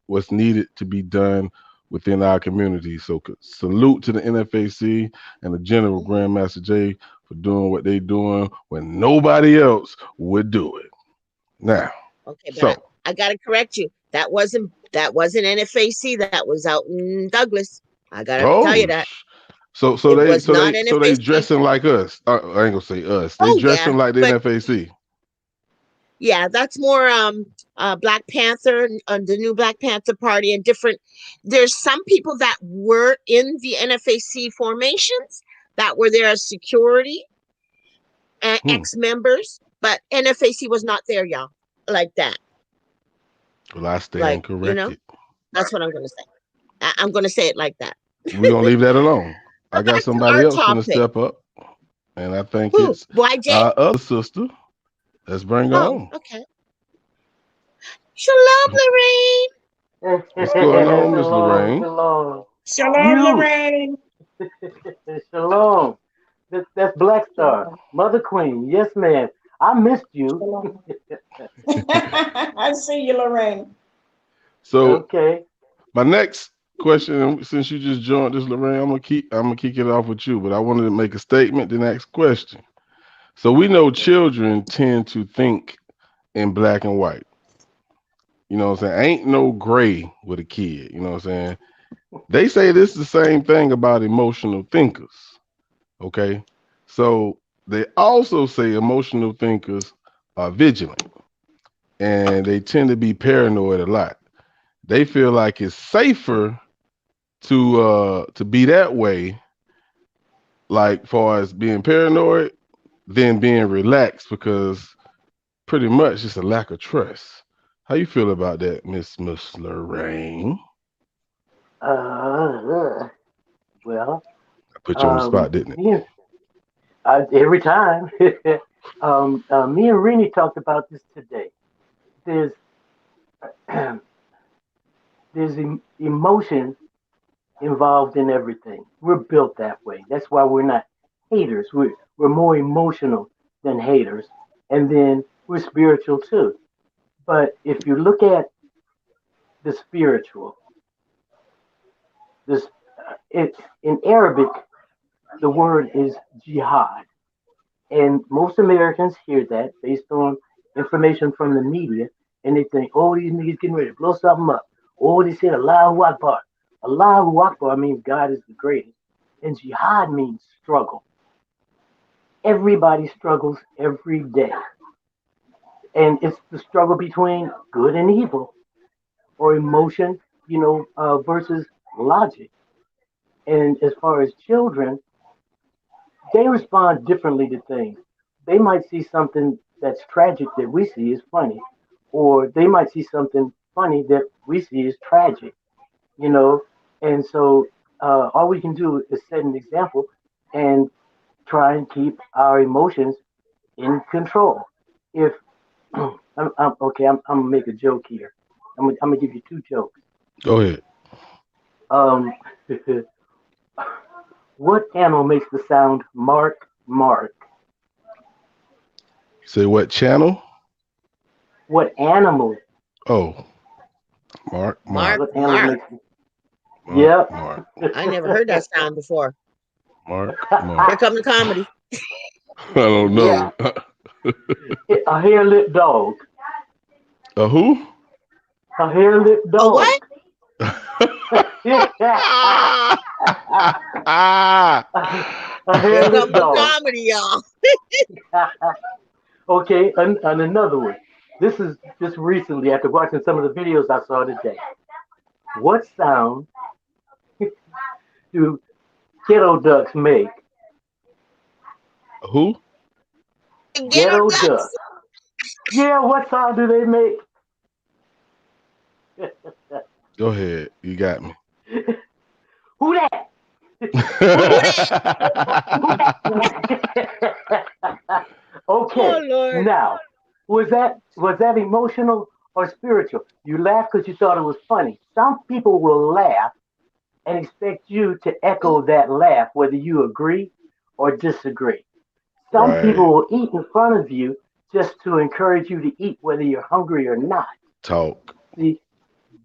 what's needed to be done within our community. So salute to the NFAC and the General Grandmaster J for doing what they doing when nobody else would do it. Now, okay, but I gotta correct you. That wasn't NFAC. That was out in Douglas. I gotta tell you that. So they dressing like us. I ain't gonna say us. They dressing like the NFAC. Yeah, that's more Black Panther, the new Black Panther Party, and different. There's some people that were in the NFAC formations that were there as security and ex-members, but NFAC was not there, y'all, like that. Well, I stand corrected. That's what I'm gonna say. I'm gonna say it like that. We're gonna leave that alone. I got somebody else gonna step up, and I think it's our other sister. Let's bring her on. Okay. Shalom, Lorraine. What's going on, Miss Shalom, Lorraine? shalom. Shalom, You, Lorraine. shalom. That's Black Star, Mother Queen. Yes, ma'am. I missed you. Shalom. I see you, Lorraine. So Okay. my next question, since you just joined us, Lorraine, I'm gonna kick it off with you, but I wanted to make a statement, then ask a question. So we know children tend to think in black and white. You know what I'm saying? Ain't no gray with a kid. You know what I'm saying? They say this is the same thing about emotional thinkers. Okay. So they also say emotional thinkers are vigilant and they tend to be paranoid a lot. They feel like it's safer to be that way, like far as being paranoid, than being relaxed because pretty much it's a lack of trust. How you feel about that, Miss Lorraine? Uh, well, I put you on the spot, didn't it? me and, every time. Me and Rini talked about this today. There's emotion involved in everything. We're built that way. That's why we're not haters. We're more emotional than haters, and then we're spiritual too. But if you look at the spiritual, this in Arabic, the word is jihad, and most Americans hear that based on information from the media, and they think, "Oh, these niggas getting ready to blow something up." Oh, they said Allahu Akbar. Allahu Akbar means God is the greatest, and jihad means struggle. Everybody struggles every day, and it's the struggle between good and evil, or emotion, versus logic. And as far as children, they respond differently to things. They might see something that's tragic that we see as funny, or they might see something funny that we see as tragic, you know. And so all we can do is set an example and try and keep our emotions in control. If I'm gonna make a joke here. I'm gonna give you two jokes. Go ahead. Um, what animal makes the sound mark, mark? Say what channel? What animal? Oh, Mark, Mark, What animal Mark. makes? Mark, Yep. Mark, I never heard that sound before. Mark, Here Mark. come the comedy. I don't Yeah. know. A hair lip dog. A who? A hair lip A what? dog. A Here hair come lip the dog. comedy, y'all. Okay, and another one. This is just recently after watching some of the videos I saw today. What sound do ghetto ducks make? Who? Ghetto Ghetto ducks. ducks. Yeah, what sound do they make? Go ahead. You got me. Who that? Who Who that? that? Oh Okay, Lord. now was that emotional or spiritual? You laughed because you thought it was funny. Some people will laugh and expect you to echo that laugh, whether you agree or disagree. Some Right. people will eat in front of you just to encourage you to eat, whether you're hungry or not. Talk. See,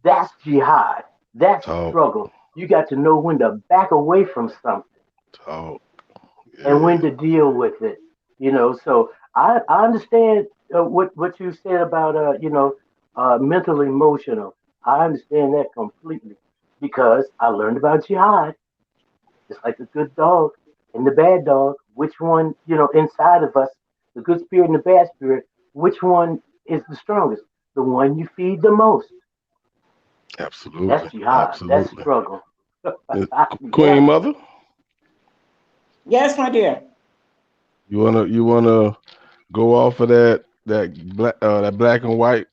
that's jihad. That's Talk. struggle. You got to know when to back away from something Talk. and when Yeah. to deal with it. So I understand what you said about mental emotional. I understand that completely because I learned about jihad. Just like the good dog and the bad dog, which one inside of us, the good spirit and the bad spirit, which one is the strongest? The one you feed the most. That's Absolutely. jihad. That's Absolutely. struggle. Queen Yeah. Mother, Yes, my dear. you wanna go off of that black and white,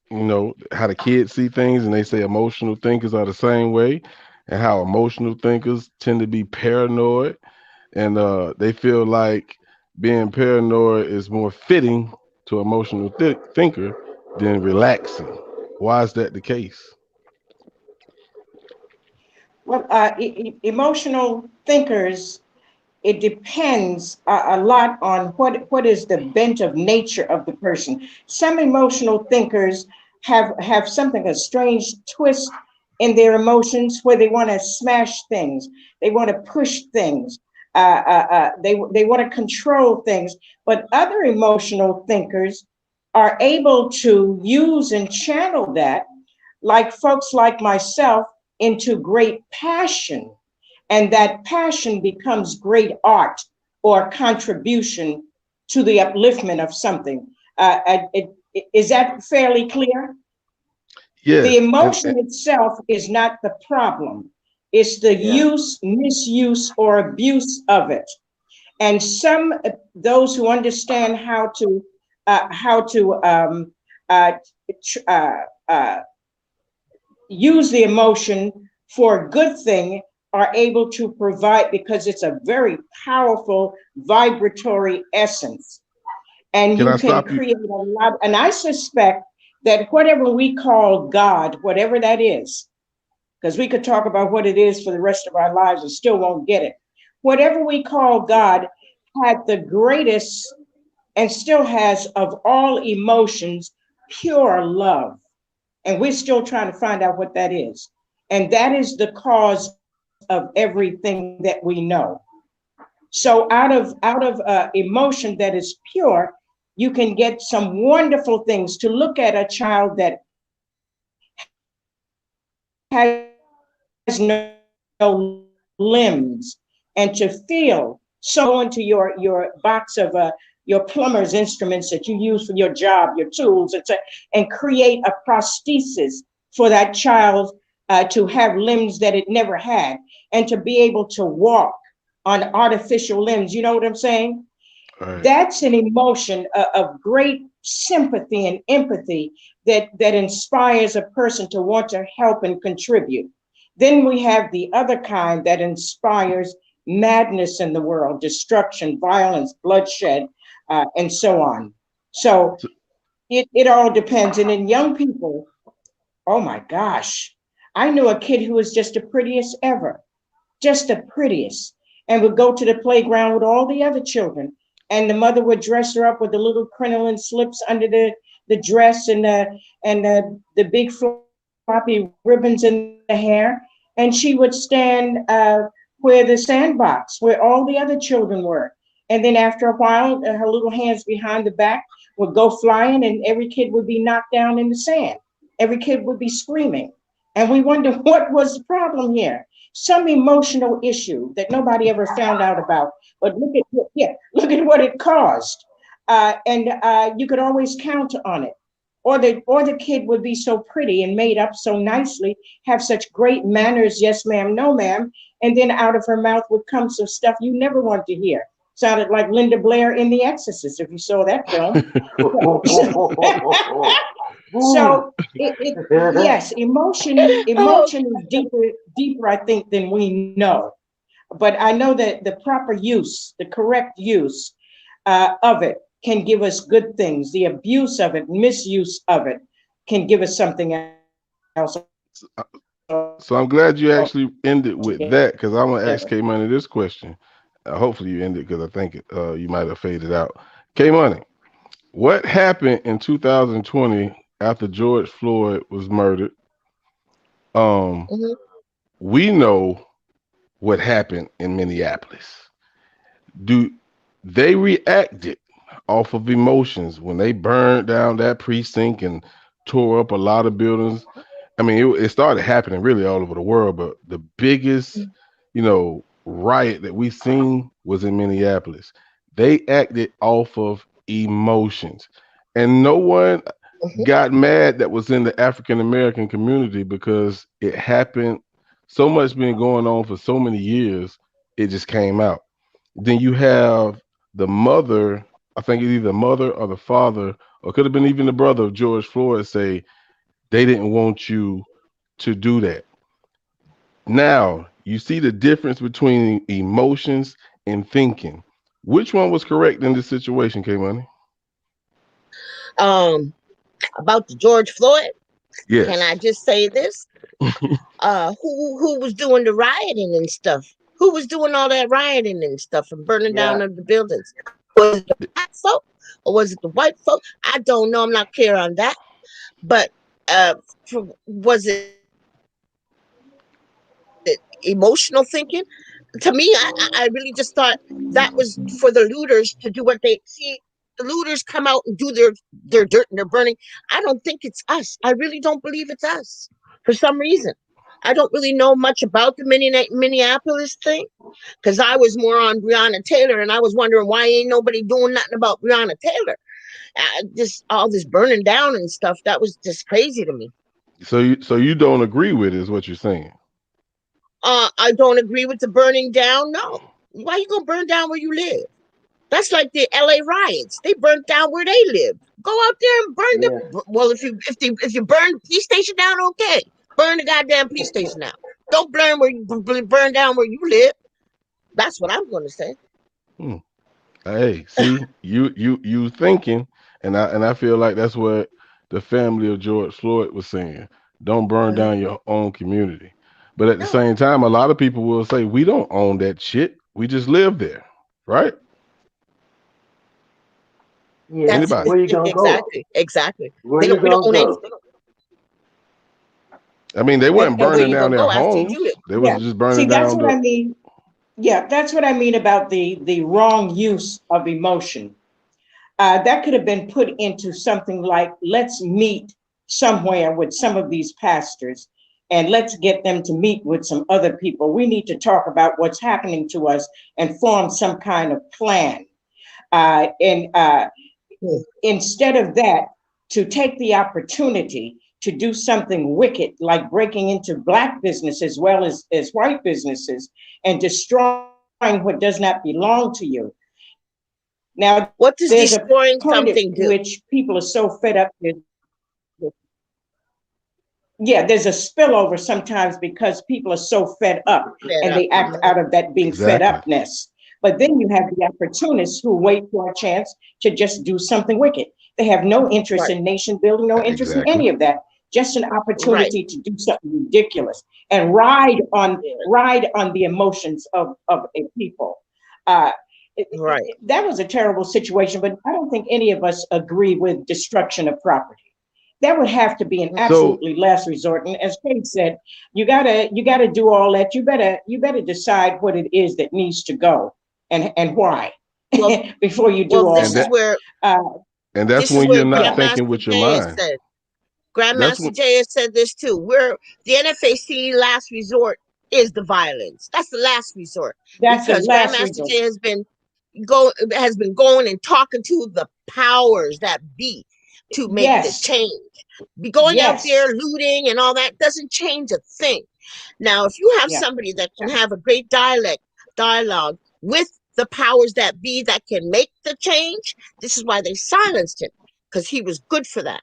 how the kids see things and they say emotional thinkers are the same way and how emotional thinkers tend to be paranoid and they feel like being paranoid is more fitting to emotional thinker than relaxing. Why is that the case? Well, emotional thinkers, it depends a lot on what is the bent of nature of the person. Some emotional thinkers have something, a strange twist in their emotions where they want to smash things, they want to push things, they want to control things. But other emotional thinkers are able to use and channel that, like folks like myself, into great passion, and that passion becomes great art or contribution to the upliftment of something. Is that fairly clear? The Yes, emotion itself is not the problem. It's the Yeah. use, misuse, or abuse of it. And some those who understand how to uh, uh, uh, use the emotion for a good thing are able to provide, because it's a very powerful vibratory essence, and can you I can stop you? create a lot. And I suspect that whatever we call God, whatever that is, because we could talk about what it is for the rest of our lives and still won't get it. Whatever we call God had the greatest, and still has, of all emotions, pure love. And we're still trying to find out what that is. And that is the cause of everything that we know. So out of emotion that is pure, you can get some wonderful things. To look at a child that has no limbs and to feel so much, so into your box of your plumber's instruments that you use for your job, your tools, and create a prosthesis for that child to have limbs that it never had, and to be able to walk on artificial limbs. You know what I'm saying? All right. That's an emotion of great sympathy and empathy that inspires a person to want to help and contribute. Then we have the other kind that inspires madness in the world, destruction, violence, bloodshed, and so on. So So, it all depends. And in young people, oh my gosh, I knew a kid who was just the prettiest ever, just the prettiest, and would go to the playground with all the other children. And the mother would dress her up with the little crinoline slips under the dress, and the big floppy ribbons in the hair. And she would stand where the sandbox, where all the other children were. And then after a while, her little hands behind the back would go flying, and every kid would be knocked down in the sand. Every kid would be screaming. And we wonder what was the problem here. Some emotional issue that nobody ever found out about. But look at what it caused, and you could always count on it. Or the kid would be so pretty and made up so nicely, have such great manners, yes ma'am, no ma'am, and then out of her mouth would come some stuff you never want to hear. Sounded like Linda Blair in The Exorcist, if you saw that film. Boom. So yes, emotion Oh, emotion is deeper, I think, than we know. But I know that the proper use, the correct use of it can give us good things. The abuse of it, misuse of it, can give us something else so I'm glad you actually ended altogether. with that because I'm gonna ask K Money this question. Hopefully you ended because I think you might have faded out. K Money, what happened in 2020 after George Floyd was murdered? Um, mhm. we know what happened in Minneapolis. Do they reacted off of emotions when they burned down that precinct and tore up a lot of buildings? I mean, it started happening really all over the world, but the biggest, riot that we seen was in Minneapolis. They acted off of emotions, and no one got mad that was in the African American community because it happened. So much been going on for so many years, it just came out. Then you have the mother, I think it's either the mother or the father, or could have been even the brother of George Floyd, say they didn't want you to do that. Now, you see the difference between emotions and thinking. Which one was correct in this situation, K Money? Um, about the George Floyd. Can I Yes. just say this? Who was doing the rioting and stuff? Who was doing all that rioting and stuff and burning down Yeah, of the buildings? Was it the black folk or was it the white folk? I don't know. I'm not clear on that. But uh, was it emotional thinking? To me, I really just thought that was for the looters to do what they see. The looters come out and do their dirt and they're burning. I don't think it's us. I really don't believe it's us for some reason. I don't really know much about the Minneapolis thing because I was more on Breonna Taylor and I was wondering why ain't nobody doing nothing about Breonna Taylor. Just all this burning down and stuff. That was just crazy to me. So you don't agree with it, is what you're saying? I don't agree with the burning down. No, why you gonna burn down where you live? That's like the L.A. riots. They burnt down where they live. Go out there and burn yeah, them. Well, if you burn the police station down, okay, burn the goddamn police station down. Don't burn down where you live. That's what I'm gonna say. Hmm. Hey, see, you thinking, and I feel like that's what the family of George Floyd was saying. Don't burn Uh-huh. down your own community. But at the No, same time, a lot of people will say we don't own that shit. We just live there, right? yeah. that's Anybody? Where you gonna go? exactly. Where They you don't. We don't gonna own go? anything. I mean, they weren't And where burning you down gonna their go after you homes. do it? They was Yeah. just See, burning that's down what I the. mean. Yeah, that's what I mean about the wrong use of emotion. That could have been put into something like, let's meet somewhere with some of these pastors and let's get them to meet with some other people. We need to talk about what's happening to us and form some kind of plan. And instead of that, to take the opportunity to do something wicked, like breaking into black business as well as white businesses and destroying what does not belong to you. Now, there's a What point does at destroying which something people are do? so fed up. Yeah, there's a spillover sometimes because people are so fed up Fed and up. they act out of that being fed Exactly. upness. But then you have the opportunists who wait for a chance to just do something wicked. They have no interest Right. in nation building, no interest in Exactly. any of that. Just an Right. opportunity to do something ridiculous and ride on the emotions of a people. Uh, Right. that was a terrible situation, but I don't think any of us agree with destruction of property. That would have to be an So absolutely last resort. And as Kate said, you gotta do all that. You better decide what it is that needs to go and why Well, before you do well, all and that. that Uh, and that's this is when where you're not yeah, thinking Grandmaster with your Jay has mind. said. That's Grandmaster when. Jay has said this too. We're the NFAC last resort is the violence. That's the last resort that's the because last Grandmaster resort. Jay has been going and talking to the powers that be to make the Yes, change. Be going out yes, there looting and all that doesn't change a thing. Now, if you have yeah. somebody that can have a great dialogue with the powers that be that can make the change, this is why they silenced him because he was good for that.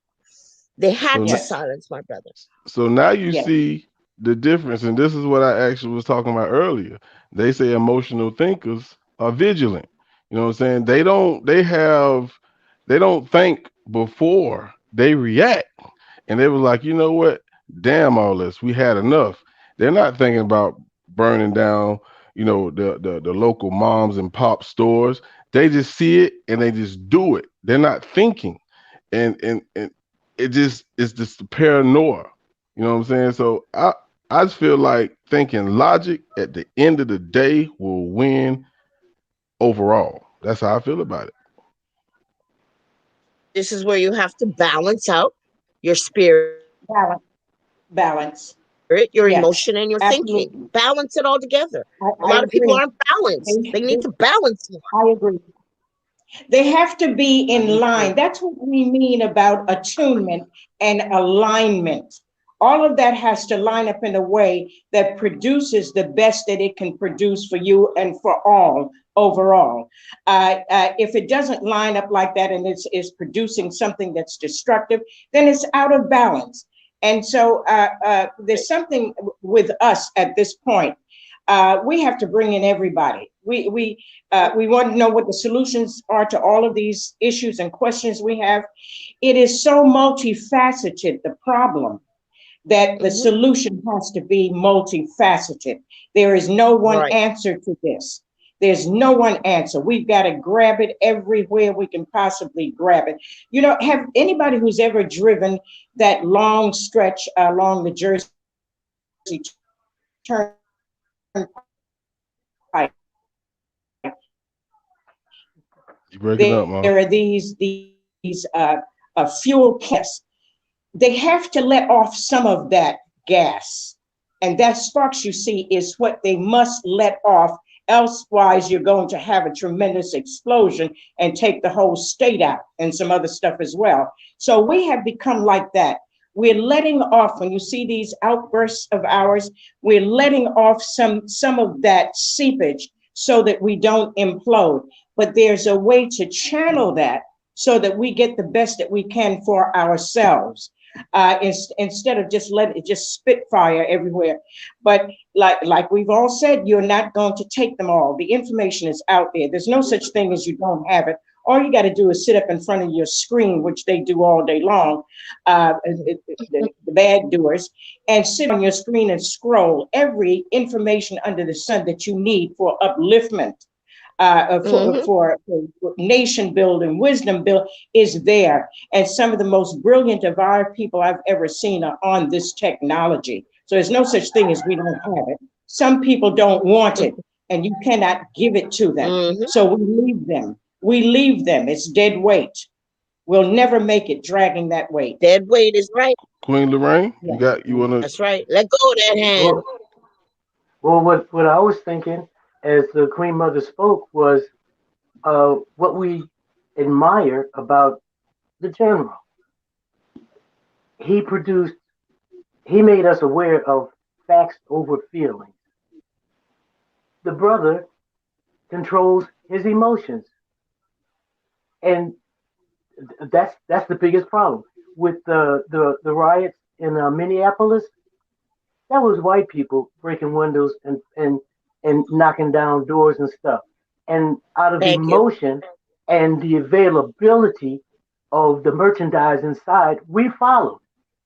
They So had to Yes, silence my brother. So now you yes, see the difference, and this is what I actually was talking about earlier. They say emotional thinkers are vigilant. You know what I'm saying? They don't think before they react. And they was like, you know what? Damn all this. We had enough. They're not thinking about burning down, the local moms and pop stores. They just see it and they just do it. They're not thinking. And it's just the paranoia. You know what I'm saying? So I just feel like thinking logic at the end of the day will win overall. That's how I feel about it. This is where you have to balance out your spirit, your balance, emotion, and your thinking. balance. Balance it all Yes, together. A absolutely. lot of people aren't balanced. I They need to agree. balance more. I agree. They have to be I in do line. too. That's what we mean about attunement and alignment. All of that has to line up in a way that produces the best that it can produce for you and for all overall. If it doesn't line up like that and is producing something that's destructive, then it's out of balance. And so there's something with us at this point. We have to bring in everybody. We want to know what the solutions are to all of these issues and questions we have. It is so multifaceted, the problem, that the solution has to be multifaceted. There is no one Right. answer to this. There's no one answer. We've got to grab it everywhere we can possibly grab it. You know, have anybody who's ever driven that long stretch along the Jersey Turnpike, You breaking up, there Ma. are these fuel plants. They have to let off some of that gas. And that sparks you see is what they must let off. Elsewise, you're going to have a tremendous explosion and take the whole state out and some other stuff as well. So we have become like that. We're letting off, when you see these outbursts of ours, we're letting off some of that seepage so that we don't implode. But there's a way to channel that so that we get the best that we can for ourselves, instead of just letting it just spitfire everywhere. But like we've all said, you're not going to take them all. The information is out there. There's no such thing as you don't have it. All you got to do is sit up in front of your screen, which they do all day long, the bad doers, and sit on your screen and scroll every information under the sun that you need for upliftment, for nation building, wisdom build is there. And some of the most brilliant of our people I've ever seen are on this technology. So there's no such thing as we don't have it. Some people don't want it, and you cannot give it to them. So we leave them. We leave them. It's dead weight. We'll never make it dragging that weight. Dead weight is right. Queen Lorraine, Yeah. you wanna That's right. Let go of that hand. Well, what I was thinking as the Queen Mother spoke was what we admire about the general. He produced, he made us aware of facts over feelings. The brother controls his emotions, and that's the biggest problem with the riots in Minneapolis. That was white people breaking windows and knocking down doors and stuff. And out of Thank you. emotion and the availability of the merchandise inside, we followed.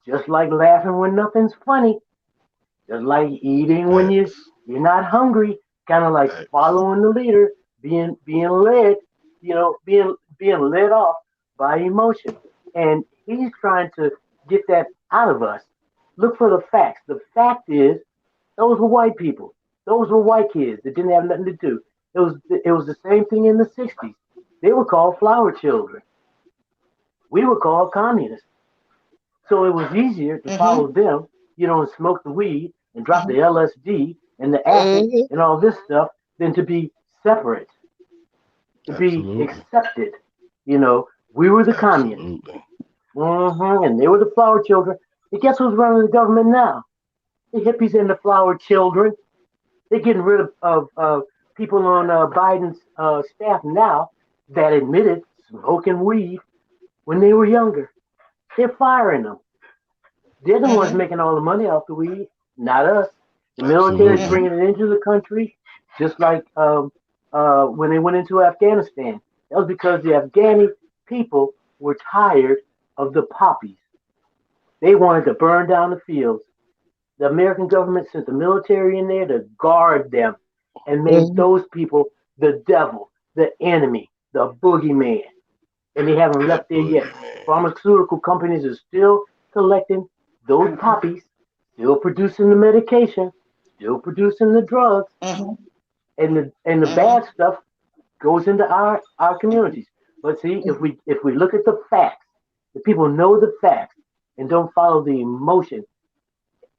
Just like laughing when nothing's funny, just like eating when facts? you're not hungry, kind of like Facts. following the leader, being led, being led off by emotion. And he's trying to get that out of us. Look for the facts. The fact is, those were white people. Those were white kids that didn't have nothing to do. It was the same thing in the '60s. They were called flower children. We were called communists. So it was easier to follow them, and smoke the weed and drop the LSD and the acid and all this stuff than to be separate, to be Absolutely. accepted. We were the communists, Absolutely. and they were the flower children. And guess who's running the government now? The hippies and the flower children. They're getting rid of people on Biden's staff now that admitted smoking weed when they were younger. They're firing them. They're the ones making all the money off the weed, not us. The military is Absolutely. bringing it into the country, just like when they went into Afghanistan. That was because the Afghani people were tired of the poppies. They wanted to burn down the fields. The American government sent the military in there to guard them and made those people the devil, the enemy, the boogeyman. And they haven't That left there yet. boogeyman. Pharmaceutical companies are still collecting those poppies, still producing the medication, still producing the drugs, and the bad stuff goes into our communities. But see, if we look at the facts, the people know the facts and don't follow the emotion,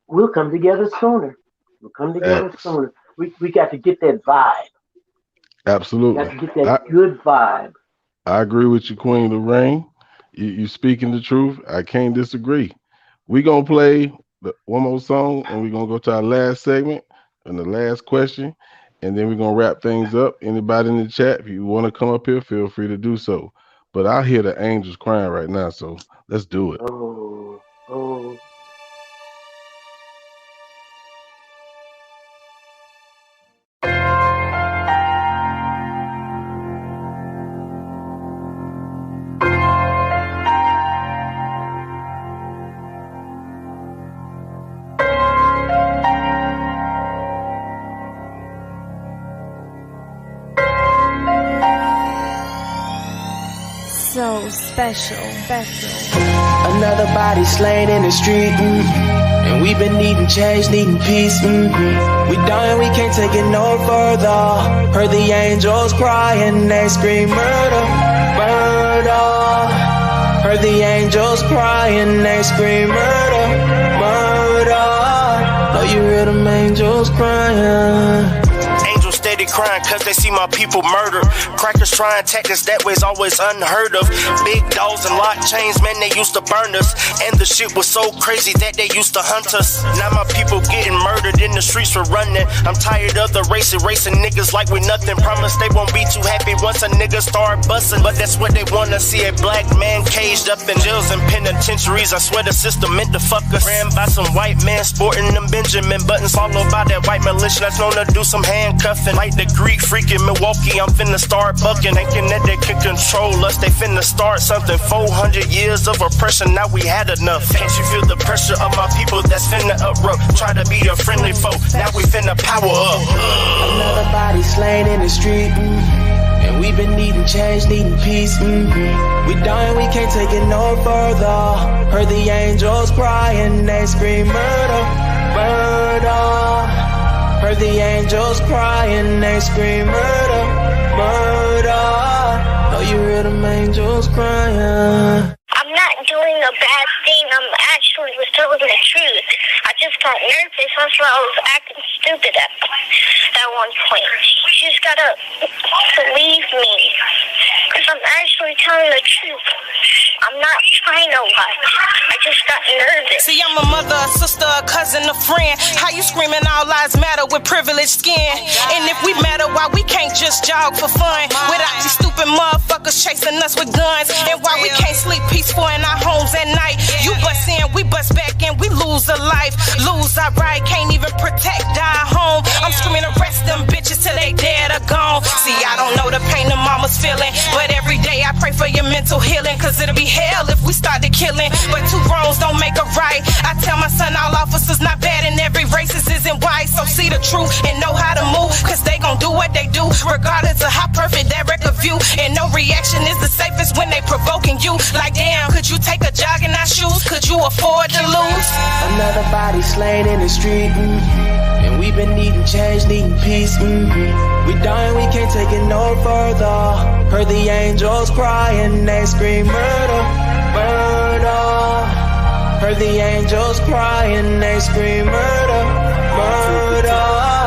we'll come together sooner. We'll come together Facts. sooner. We got to get that vibe. Got Absolutely. to get that I good vibe. I agree with you, Queen Lorraine. You speaking the truth. I can't disagree. We gonna play one more song, and we're gonna go to our last segment and the last question, and then we're gonna wrap things up. Anybody in the chat, if you want to come up here, feel free to do so. But I hear the angels crying right now, so let's do it. Oh, oh. so special. Another body slain in the street, and we've been needing change, needing peace. We dying, we can't take it no further. Heard the angels crying, they scream murder, murder. Heard the angels crying, they scream murder, murder. Oh, you hear them angels crying. Steady crying cause they see my people murdered. Crackers trying tactics that way's always unheard of. Big dogs and lock chains, man, they used to burn us. And the shit was so crazy that they used to hunt us. Now my people getting murdered in the streets for running. I'm tired of the racing niggas like we nothing. Promise they won't be too happy once a nigga start busting. But that's what they wanna see, a black man caged up in jails and penitentiaries. I swear the system meant to fuck us. Ran by some white man sporting them Benjamin buttons, followed by that white militia that's known to do some handcuffing. Like the Greek freak in Milwaukee, I'm finna start bucking. Thinking that they can control us, they finna start something. 400 years of oppression, now we had enough. Can't you feel the pressure of my people that's finna erupt? Try to be a friendly foe, now we finna power up. Another body slain in the street, and we've been needing change, needing peace. We dying, we can't take it no further. Heard the angels crying, they scream murder, murder. Heard the angels crying, they scream murder, murder. Oh, you hear them angels crying. I'm not doing a bad thing. I'm actually was telling the truth. I just got nervous. That's why I was acting stupid at one point. You just gotta believe me. Because I'm actually telling the truth. I'm not trying to lie. I just got nervous. See, I'm a mother, a sister, a cousin, a friend. How you screaming all lives matter with privileged skin? And if we matter, why we can't just jog for fun? Without these stupid motherfuckers chasing us with guns. And why we can't sleep peaceful in our homes at night? You bust in, we bust back in, we lose a life. Lose our right, can't even protect our home. I'm screaming, arrest them bitches till they dead or gone. See, I don't know the pain the mama's feeling, but every day I pray for your mental healing. Cause it'll be hell if we started killing. But two wrongs don't make a right. I tell my son all officers not bad and every racist isn't white. So see the truth and know how to move, cause they gon' do what they do regardless of how perfect that record view. And no reaction is the safest when they provoking you. Like damn, could you take a jog in our shoes? Could you afford to lose? Another body slain in the street, and we've been needing change, needing peace. We dying, we can't take it no further. Heard the angels crying, they scream murder, murder. Heard the angels crying, they scream murder, murder.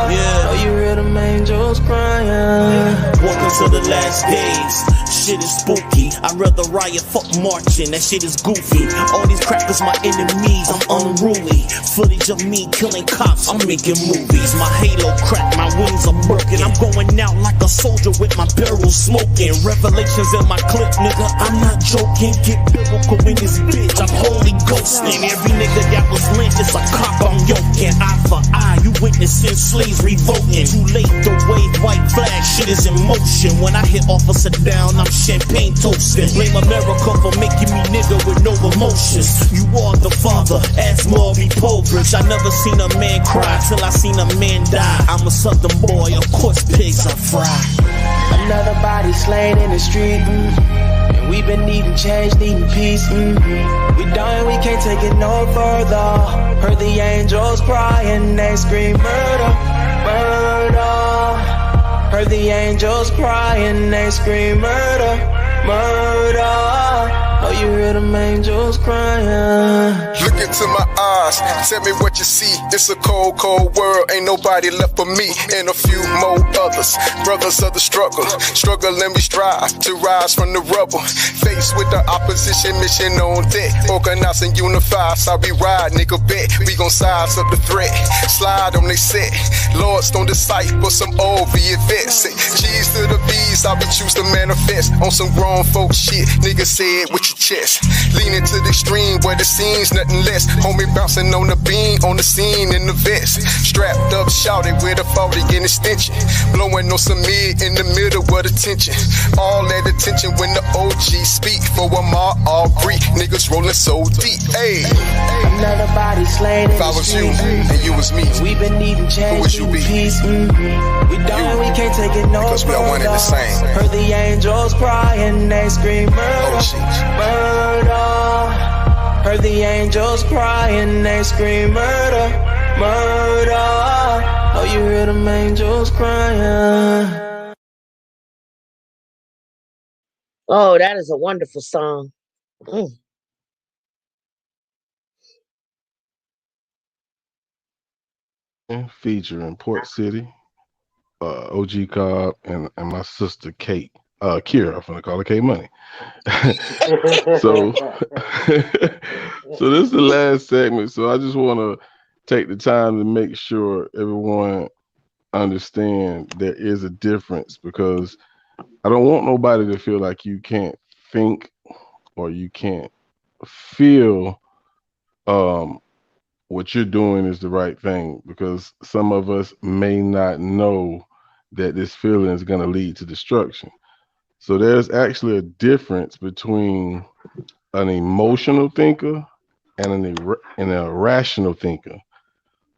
Oh, you hear them angels crying. Welcome to the last days. Shit is spooky. I'd rather riot, fuck marching. That shit is goofy. All these crackers, my enemies. I'm unruly. Footage of me killing cops. I'm making movies. My halo cracked, my wings are broken. I'm going out like a soldier with my barrel smoking. Revelations in my clip, nigga. I'm not joking. Get biblical in this bitch. I'm Holy Ghosting. Every nigga that was lynched is a cop I'm yoking. Eye for eye, you witnessing slaves revoking. Too late to wave white flag. Shit is in motion. When I hit officer down, I'm champagne toasting. Blame America for making me nigga with no emotions. You are the father, ask Maury Povich. I never seen a man cry till I seen a man die. I'm a southern boy, of course pigs are fried. Another body slain in the street, and we've been needing change, needing peace. We dying, we can't take it no further. Heard the angels crying, they scream murder, murder. Heard the angels crying, they scream murder, murder. Oh, you hear them angels crying. Look into my eyes, tell me what you see. It's a cold, cold world, ain't nobody left but me and a few more others. Brothers of the struggle, and we strive to rise from the rubble. Faced with the opposition, mission on deck. Organize and unify, so we ride, nigga bet. We gon' size up the threat, slide on they set. Lords don't decipher some old vets. Say G's to the B's, I be choose to manifest on some grown folk shit. Nigga said with your chest, leaning to the extreme where the scene's nothing less. Homie bouncing on the beam, on the scene in the vest. Strapped up, shouting with a 40 in extension. Blowing on some mid in the middle of the tension. All that attention when the OG speak. For a mob, all Greek niggas rolling so deep. Hey, another body slain. If I was you and you was me, we've been needing change, who would you be? Peace. We dying, we can't take take it no because we further. are one and the same. Heard the angels cry and they scream murder, murder. Heard the angels cry and they scream murder, murder. Oh, you hear them angels crying. Oh, that is a wonderful song. Featuring Port City, OG Cobb, and my sister Kate, Kira. I'm gonna call her K Money. So, so this is the last segment. So I just want to take the time to make sure everyone understand there is a difference, because I don't want nobody to feel like you can't think or you can't feel what you're doing is the right thing, because some of us may not know that this feeling is going to lead to destruction. So there's actually a difference between an emotional thinker and and a rational thinker.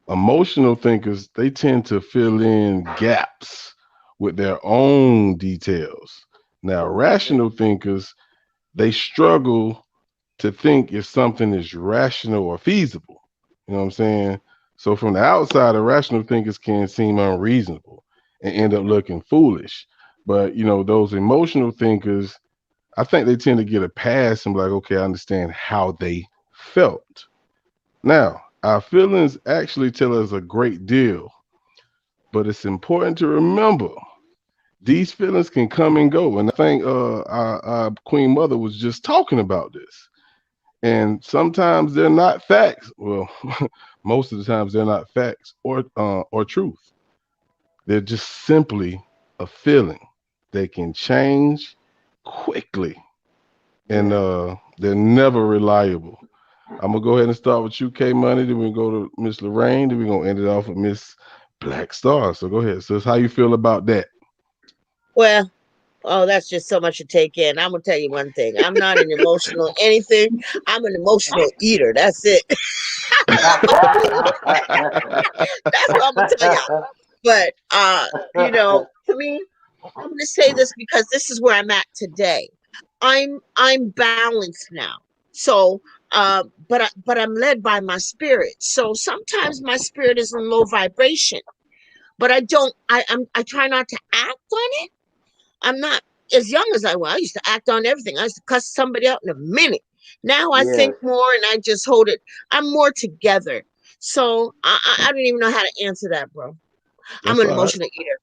Emotional thinkers, they tend to fill in gaps with their own details. Now, rational thinkers, they struggle to think if something is rational or feasible. You know what I'm saying? So from the outside, irrational thinkers can seem unreasonable and end up looking foolish. But those emotional thinkers, I think they tend to get a pass and be like, okay, I understand how they felt. Now, our feelings actually tell us a great deal, but it's important to remember these feelings can come and go. And I think our Queen Mother was just talking about this. And sometimes they're not facts. Well, most of the times they're not facts or truth. They're just simply a feeling. They can change quickly, and they're never reliable. I'm gonna go ahead and start with you, K Money. Then we go to Miss Lorraine. Then we're gonna end it off with Miss Black Star. So go ahead, sis. How you feel about that? Well, oh, that's just so much to take in. I'm gonna tell you one thing. I'm not an emotional anything. I'm an emotional eater. That's it. That's what I'm gonna tell y'all. But to me, I'm gonna say this because this is where I'm at today. I'm balanced now. So but I'm led by my spirit. So sometimes my spirit is in low vibration. But I don't I try not to act on it. I'm not as young as I was. I used to act on everything. I used to cuss somebody out in a minute. Now I Yes. think more and I just hold it. I'm more together. So I don't even know how to answer that, bro. I'm That's an all right. emotional eater.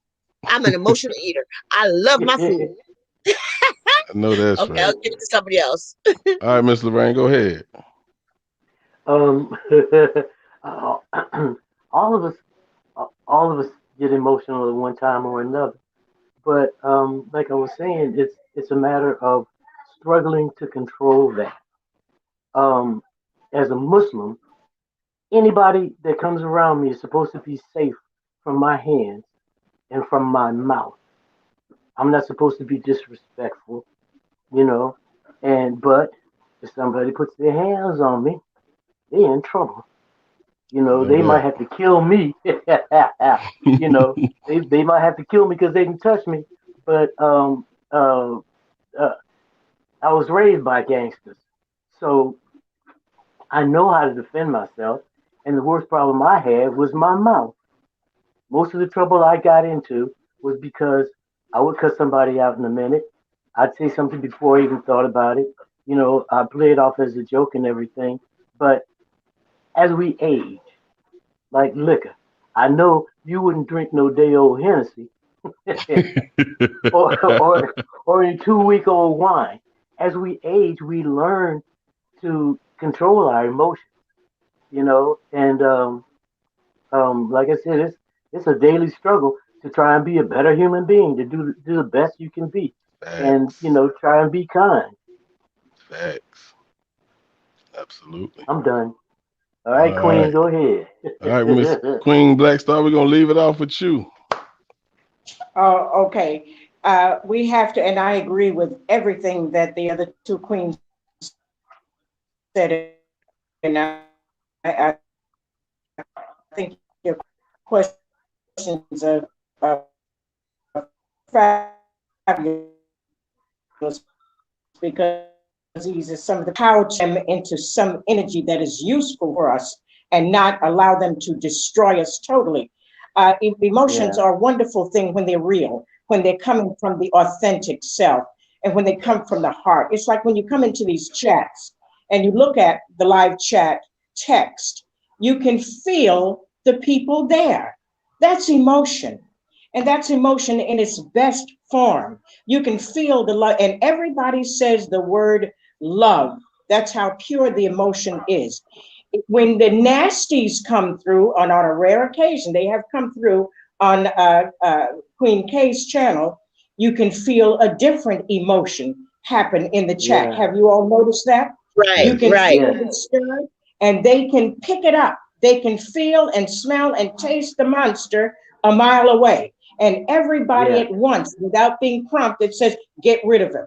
I'm an emotional eater. I love my food. I know that's Okay, I'll right. give it to somebody else. All right, Miss Lorraine, go ahead. Um, uh, all of us, all of us get emotional at one time or another. But like I was saying, it's a matter of struggling to control that. Um, as a Muslim, anybody that comes around me is supposed to be safe from my hands and from my mouth. I'm not supposed to be disrespectful, you know. And but if somebody puts their hands on me, they're in trouble. You I know, know they might that. have to kill me. You know, they might have to kill me because they can touch me. But uh, I was raised by gangsters, so I know how to defend myself. And the worst problem I had was my mouth. Most of the trouble I got into was because I would cut somebody out in a minute. I'd say something before I even thought about it. You know, I play it off as a joke and everything. But as we age, like liquor, I know you wouldn't drink no day old Hennessy or a 2 week old wine. As we age, we learn to control our emotions, you know, and like I said, it's a daily struggle to try and be a better human being, to do the best you can be, and Facts. try and be kind. Facts. Absolutely. I'm done. All All right, Queen, right. go ahead. All right, Miss Queen Black Star, we're gonna leave it off with you. Oh, okay. We have to, and I agree with everything that the other two queens said, and I think your questions are very, very because these are some of the power to them into some energy that is useful for us and not allow them to destroy us totally. Emotions Yeah. are a wonderful thing when they're real, when they're coming from the authentic self, and when they come from the heart. It's like when you come into these chats and you look at the live chat text, you can feel the people there. That's emotion. And that's emotion in its best form. You can feel the love, and everybody says the word love. That's how pure the emotion is. When the nasties come through, on a rare occasion, they have come through on Queen K's channel, you can feel a different emotion happen in the chat. Yeah. Have you all noticed that? Right, You Yes. can right. feel Yes. the stir, and they can pick it up. They can feel and smell and taste the monster a mile away. And everybody Yes. at once, without being prompted, says, get rid of him.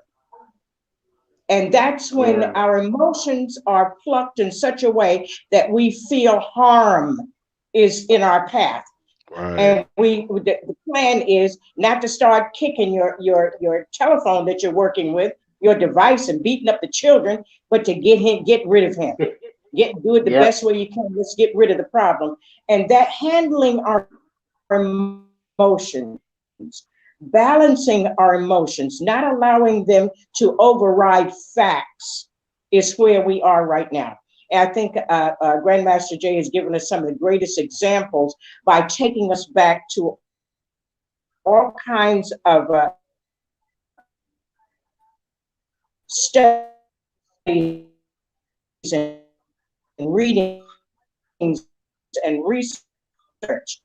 And that's when Yeah. our emotions are plucked in such a way that we feel harm is in our path. Right. And the plan is not to start kicking your telephone that you're working with, your device, and beating up the children, but to get rid of him. Do it the Yep. best way you can. Let's get rid of the problem. And that handling our emotions, balancing our emotions, not allowing them to override facts is where we are right now. And I think Grandmaster Jay has given us some of the greatest examples by taking us back to all kinds of studies and readings and research.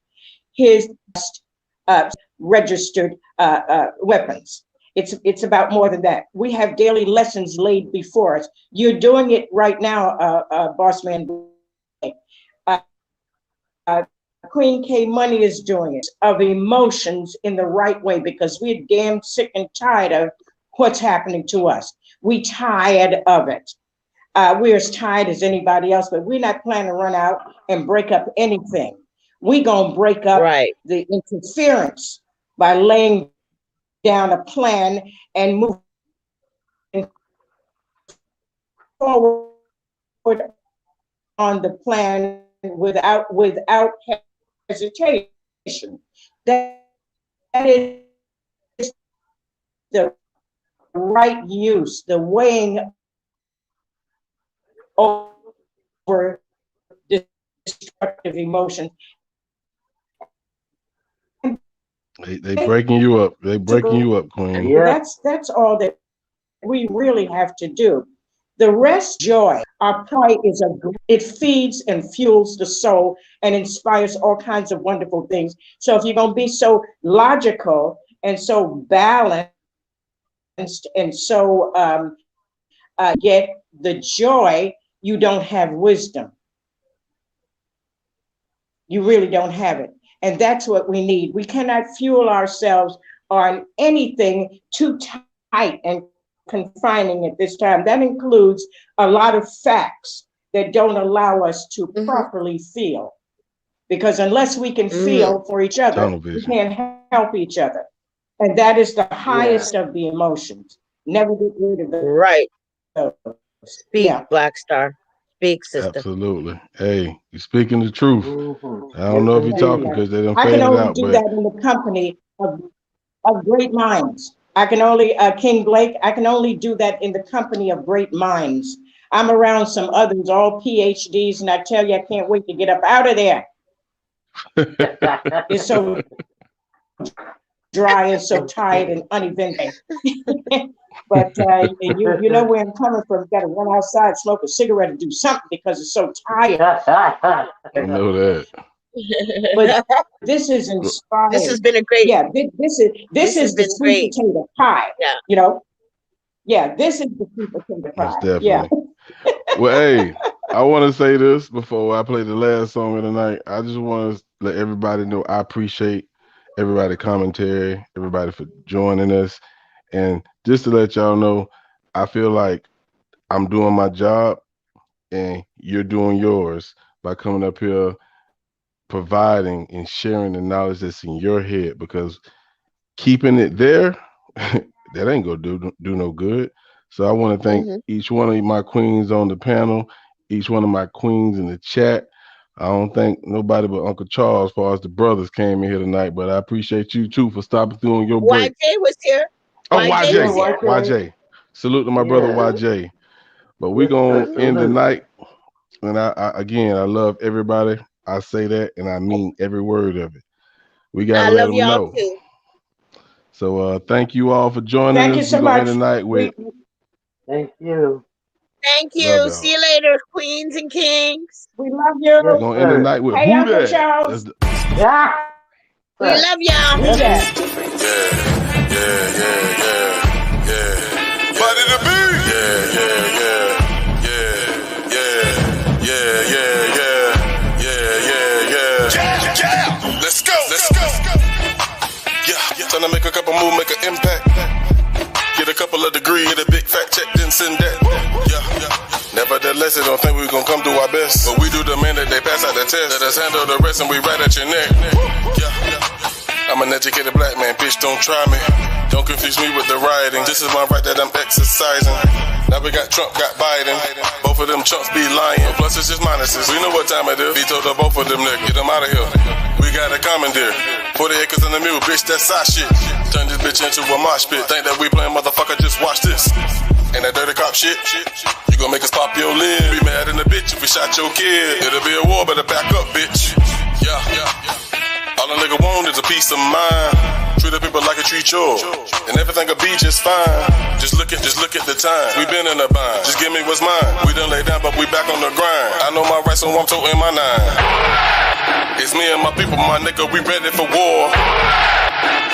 His registered weapons. It's about more than that. We have daily lessons laid before us. You're doing it right now, Boss Man. Uh, Queen K Money is doing it of emotions in the right way because we're damn sick and tired of what's happening to us. We tired of it. We're as tired as anybody else, but we're not planning to run out and break up anything. We're going to break up Right. the interference by laying down a plan and moving forward on the plan without hesitation. That is the right use, the weighing over destructive emotions. They breaking you up. They breaking you up, Queen. Yeah. That's all that we really have to do. The rest, joy. Our pride is it feeds and fuels the soul and inspires all kinds of wonderful things. So if you're gonna be so logical and so balanced and so get the joy, you don't have wisdom. You really don't have it. And that's what we need. We cannot fuel ourselves on anything too tight and confining at this time. That includes a lot of facts that don't allow us to properly feel. Because unless we can feel for each other, Tunnel we vision. can't help each other. And that is the Yeah. highest of the emotions. Never get rid of those. Right. Speak, Yeah. Black Star. Speak, sister. Absolutely. Hey, you speaking the truth. Mm-hmm. I don't Yes, know if you're talking indeed. because they done I can faded only out, do but that in the company of great minds. I can only, King Blake, I can only do that in the company of great minds. I'm around some others, all PhDs, and I tell you, I can't wait to get up out of there. It's so dry and so tired and uneventful. But you know where I'm coming from. You got to run outside, smoke a cigarette, and do something because it's so tired. I know that. But this is This inspiring. has been a great. Yeah, this This has is the been sweet great. potato pie. Yeah. You know, yeah, this is the sweet potato Most pie. Yeah. definitely. Well, hey, I want to say this before I play the last song of the night. I just want to let everybody know I appreciate everybody commentary, everybody for joining us. And just to let y'all know, I feel like I'm doing my job and you're doing yours by coming up here, providing and sharing the knowledge that's in your head because keeping it there, that ain't gonna do no good. So I want to thank each one of my queens on the panel, each one of my queens in the chat. I don't think nobody but Uncle Charles, as far as the brothers, came in here tonight, but I appreciate you too for stopping through on your break. YJ was here. Oh, YJ was here. YJ. Salute to my brother YJ. But we're going to end the night. And I love everybody. I say that and I mean every word of it. We got to let them know. Too. So thank you all for joining us. Thank you so much. Tonight with... Thank you. Thank you. See you later, queens and kings. We love you. We're going to end the night with hey, Uncle Charles. Yeah. We love y'all. Yeah. Body to be. Yeah. Let's go. Yeah. Trying to make a couple moves, make an impact. Get a couple of degrees, get a big fat check, then send that. Yeah. Nevertheless, I don't think we're gonna come do our best. But we do demand that they pass out the test. Let us handle the rest and we right at your neck. Yeah. I'm an educated black man, bitch, don't try me. Don't confuse me with the rioting. This is my right that I'm exercising. Now we got Trump, got Biden. Both of them chumps be lying. Plus it's just minuses. We know what time it is. Veto to both of them, nigga. Get them out of here. We got a commandeer. 40 acres in the mule, bitch, that's our shit. Turn this bitch into a mosh pit. Think that we playing, motherfucker, just watch this. And that dirty cop shit, you gon' make us pop your lid. Be mad in the bitch if we shot your kid. It'll be a war, better back up, bitch. Yeah. All a nigga want is a peace of mind. Treat the people like a treat yours, and everything'll be just fine. Just look at the time. We been in a bind. Just give me what's mine. We done lay down, but we back on the grind. I know my rights, so I'm toting my nine. It's me and my people, my nigga. We ready for war.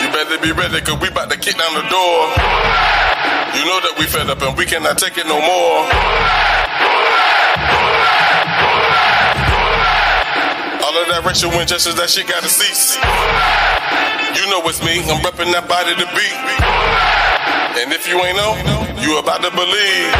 You better be ready, cause we about to kick down the door. You know that we fed up and we cannot take it no more. All of that racial injustice, that shit gotta cease. You know it's me, I'm repping that body to beat. And if you ain't know, you about to believe.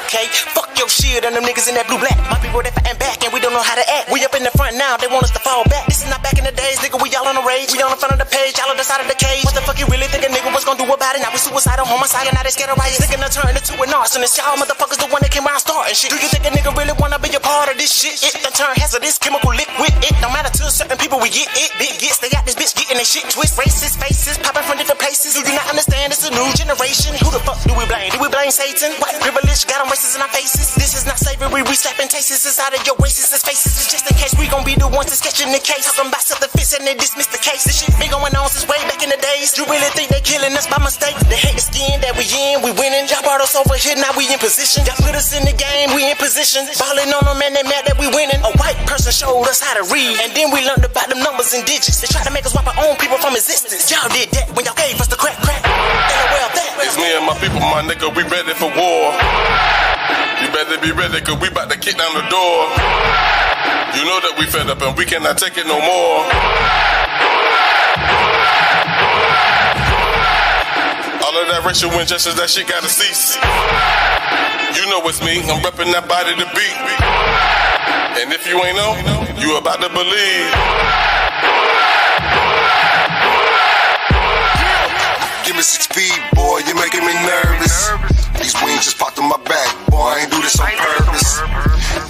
Okay, fuck your shit and them niggas in that blue black. My people, they fighting back and we don't know how to act. We up in the front now, they want us to fall back. This is not back in the days, nigga, we all on the rage. We on the front of the page, all on the side of the cage. What the fuck you really think a nigga was gonna do about it? Now we suicidal, homicide, and now they scared of riots. Thinking to turn into an arsonist. Y'all motherfuckers the one that came around starting shit. Do you think a nigga really wanna be a part of this shit? It done turn hazardous chemical liquid. It don't matter to certain people, we get it. Big gets, they got this bitch getting their shit twist. Racist faces, popping from different places. Do you not understand it's a new generation? Who the fuck do we blame? Do we blame Satan? White privilege got them racist in our faces. This is not slavery, we slapping tastes inside of your racist faces. It's just in case we gon' be the ones to sketching the case. Talking about something fits and they dismiss the case. This shit been going on since way back in the days. You really think they killing us by mistake? They hate the skin that we in, we winning. Y'all brought us over here, now we in position. Y'all put us in the game, we in position. Balling on them and they mad that we winning. A white person showed us how to read, and then we learned about them numbers and digits. They try to make us wipe our own people from existence. Y'all did that when y'all gave us the crack. It's me and my people, my nigga, we ready for war. You better be ready, cause we about to kick down the door. You know that we fed up and we cannot take it no more. All of that racial injustice, that shit gotta cease. You know it's me, I'm repping that body to beat. And if you ain't know, you about to believe. Give me 6 feet, boy, you're making me nervous. These wings just popped on my back, boy, I ain't do this on purpose.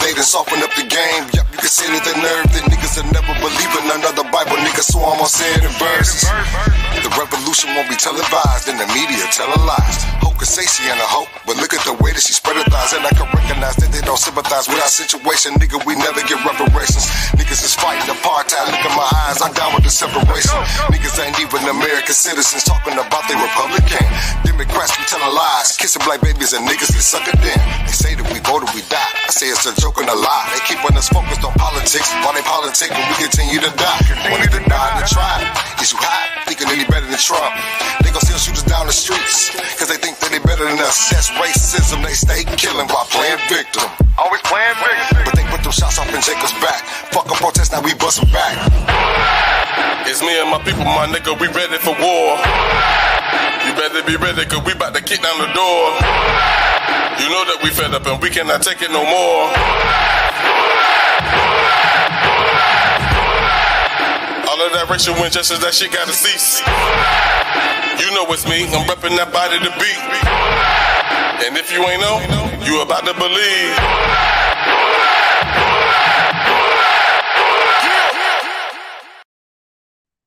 They done softened up the game, yep, you can see it, the nerve. The niggas will never believe in another Bible, nigga, so I'm gonna say it in verses. The revolution won't be televised, and the media telling lies. Hope can say she ain't a hope, but look at the way that she spread her thighs. And I can recognize that they don't sympathize with our situation, nigga, we never get reparations. Niggas is fighting apartheid, look at my eyes, I'm down with the separation. Niggas ain't even American citizens, talking about they Republican. Democrats be telling lies, kissing black babies and niggas that suck it in. They say that we vote or we die, I say it's a joke and a lie. They keeping us focused on politics, while they politic and we continue to die. Wanted to die in the tribe, is you high, thinking any better than Trump? They gon' still shoot us down the streets, cause they think that they better than us. That's racism, they stay killing while playing victim. Always playing victim. But they put them shots off in Jacob's back. Fuck a protest, now we bustin' back. It's me and my people, my nigga, we ready for war. You better be ready, cause we about to kick down the door. You know that we fed up and we cannot take it no more. of direction when just that shit gotta cease. You know it's me, I'm repping that body to beat. And if you ain't know, you about to believe.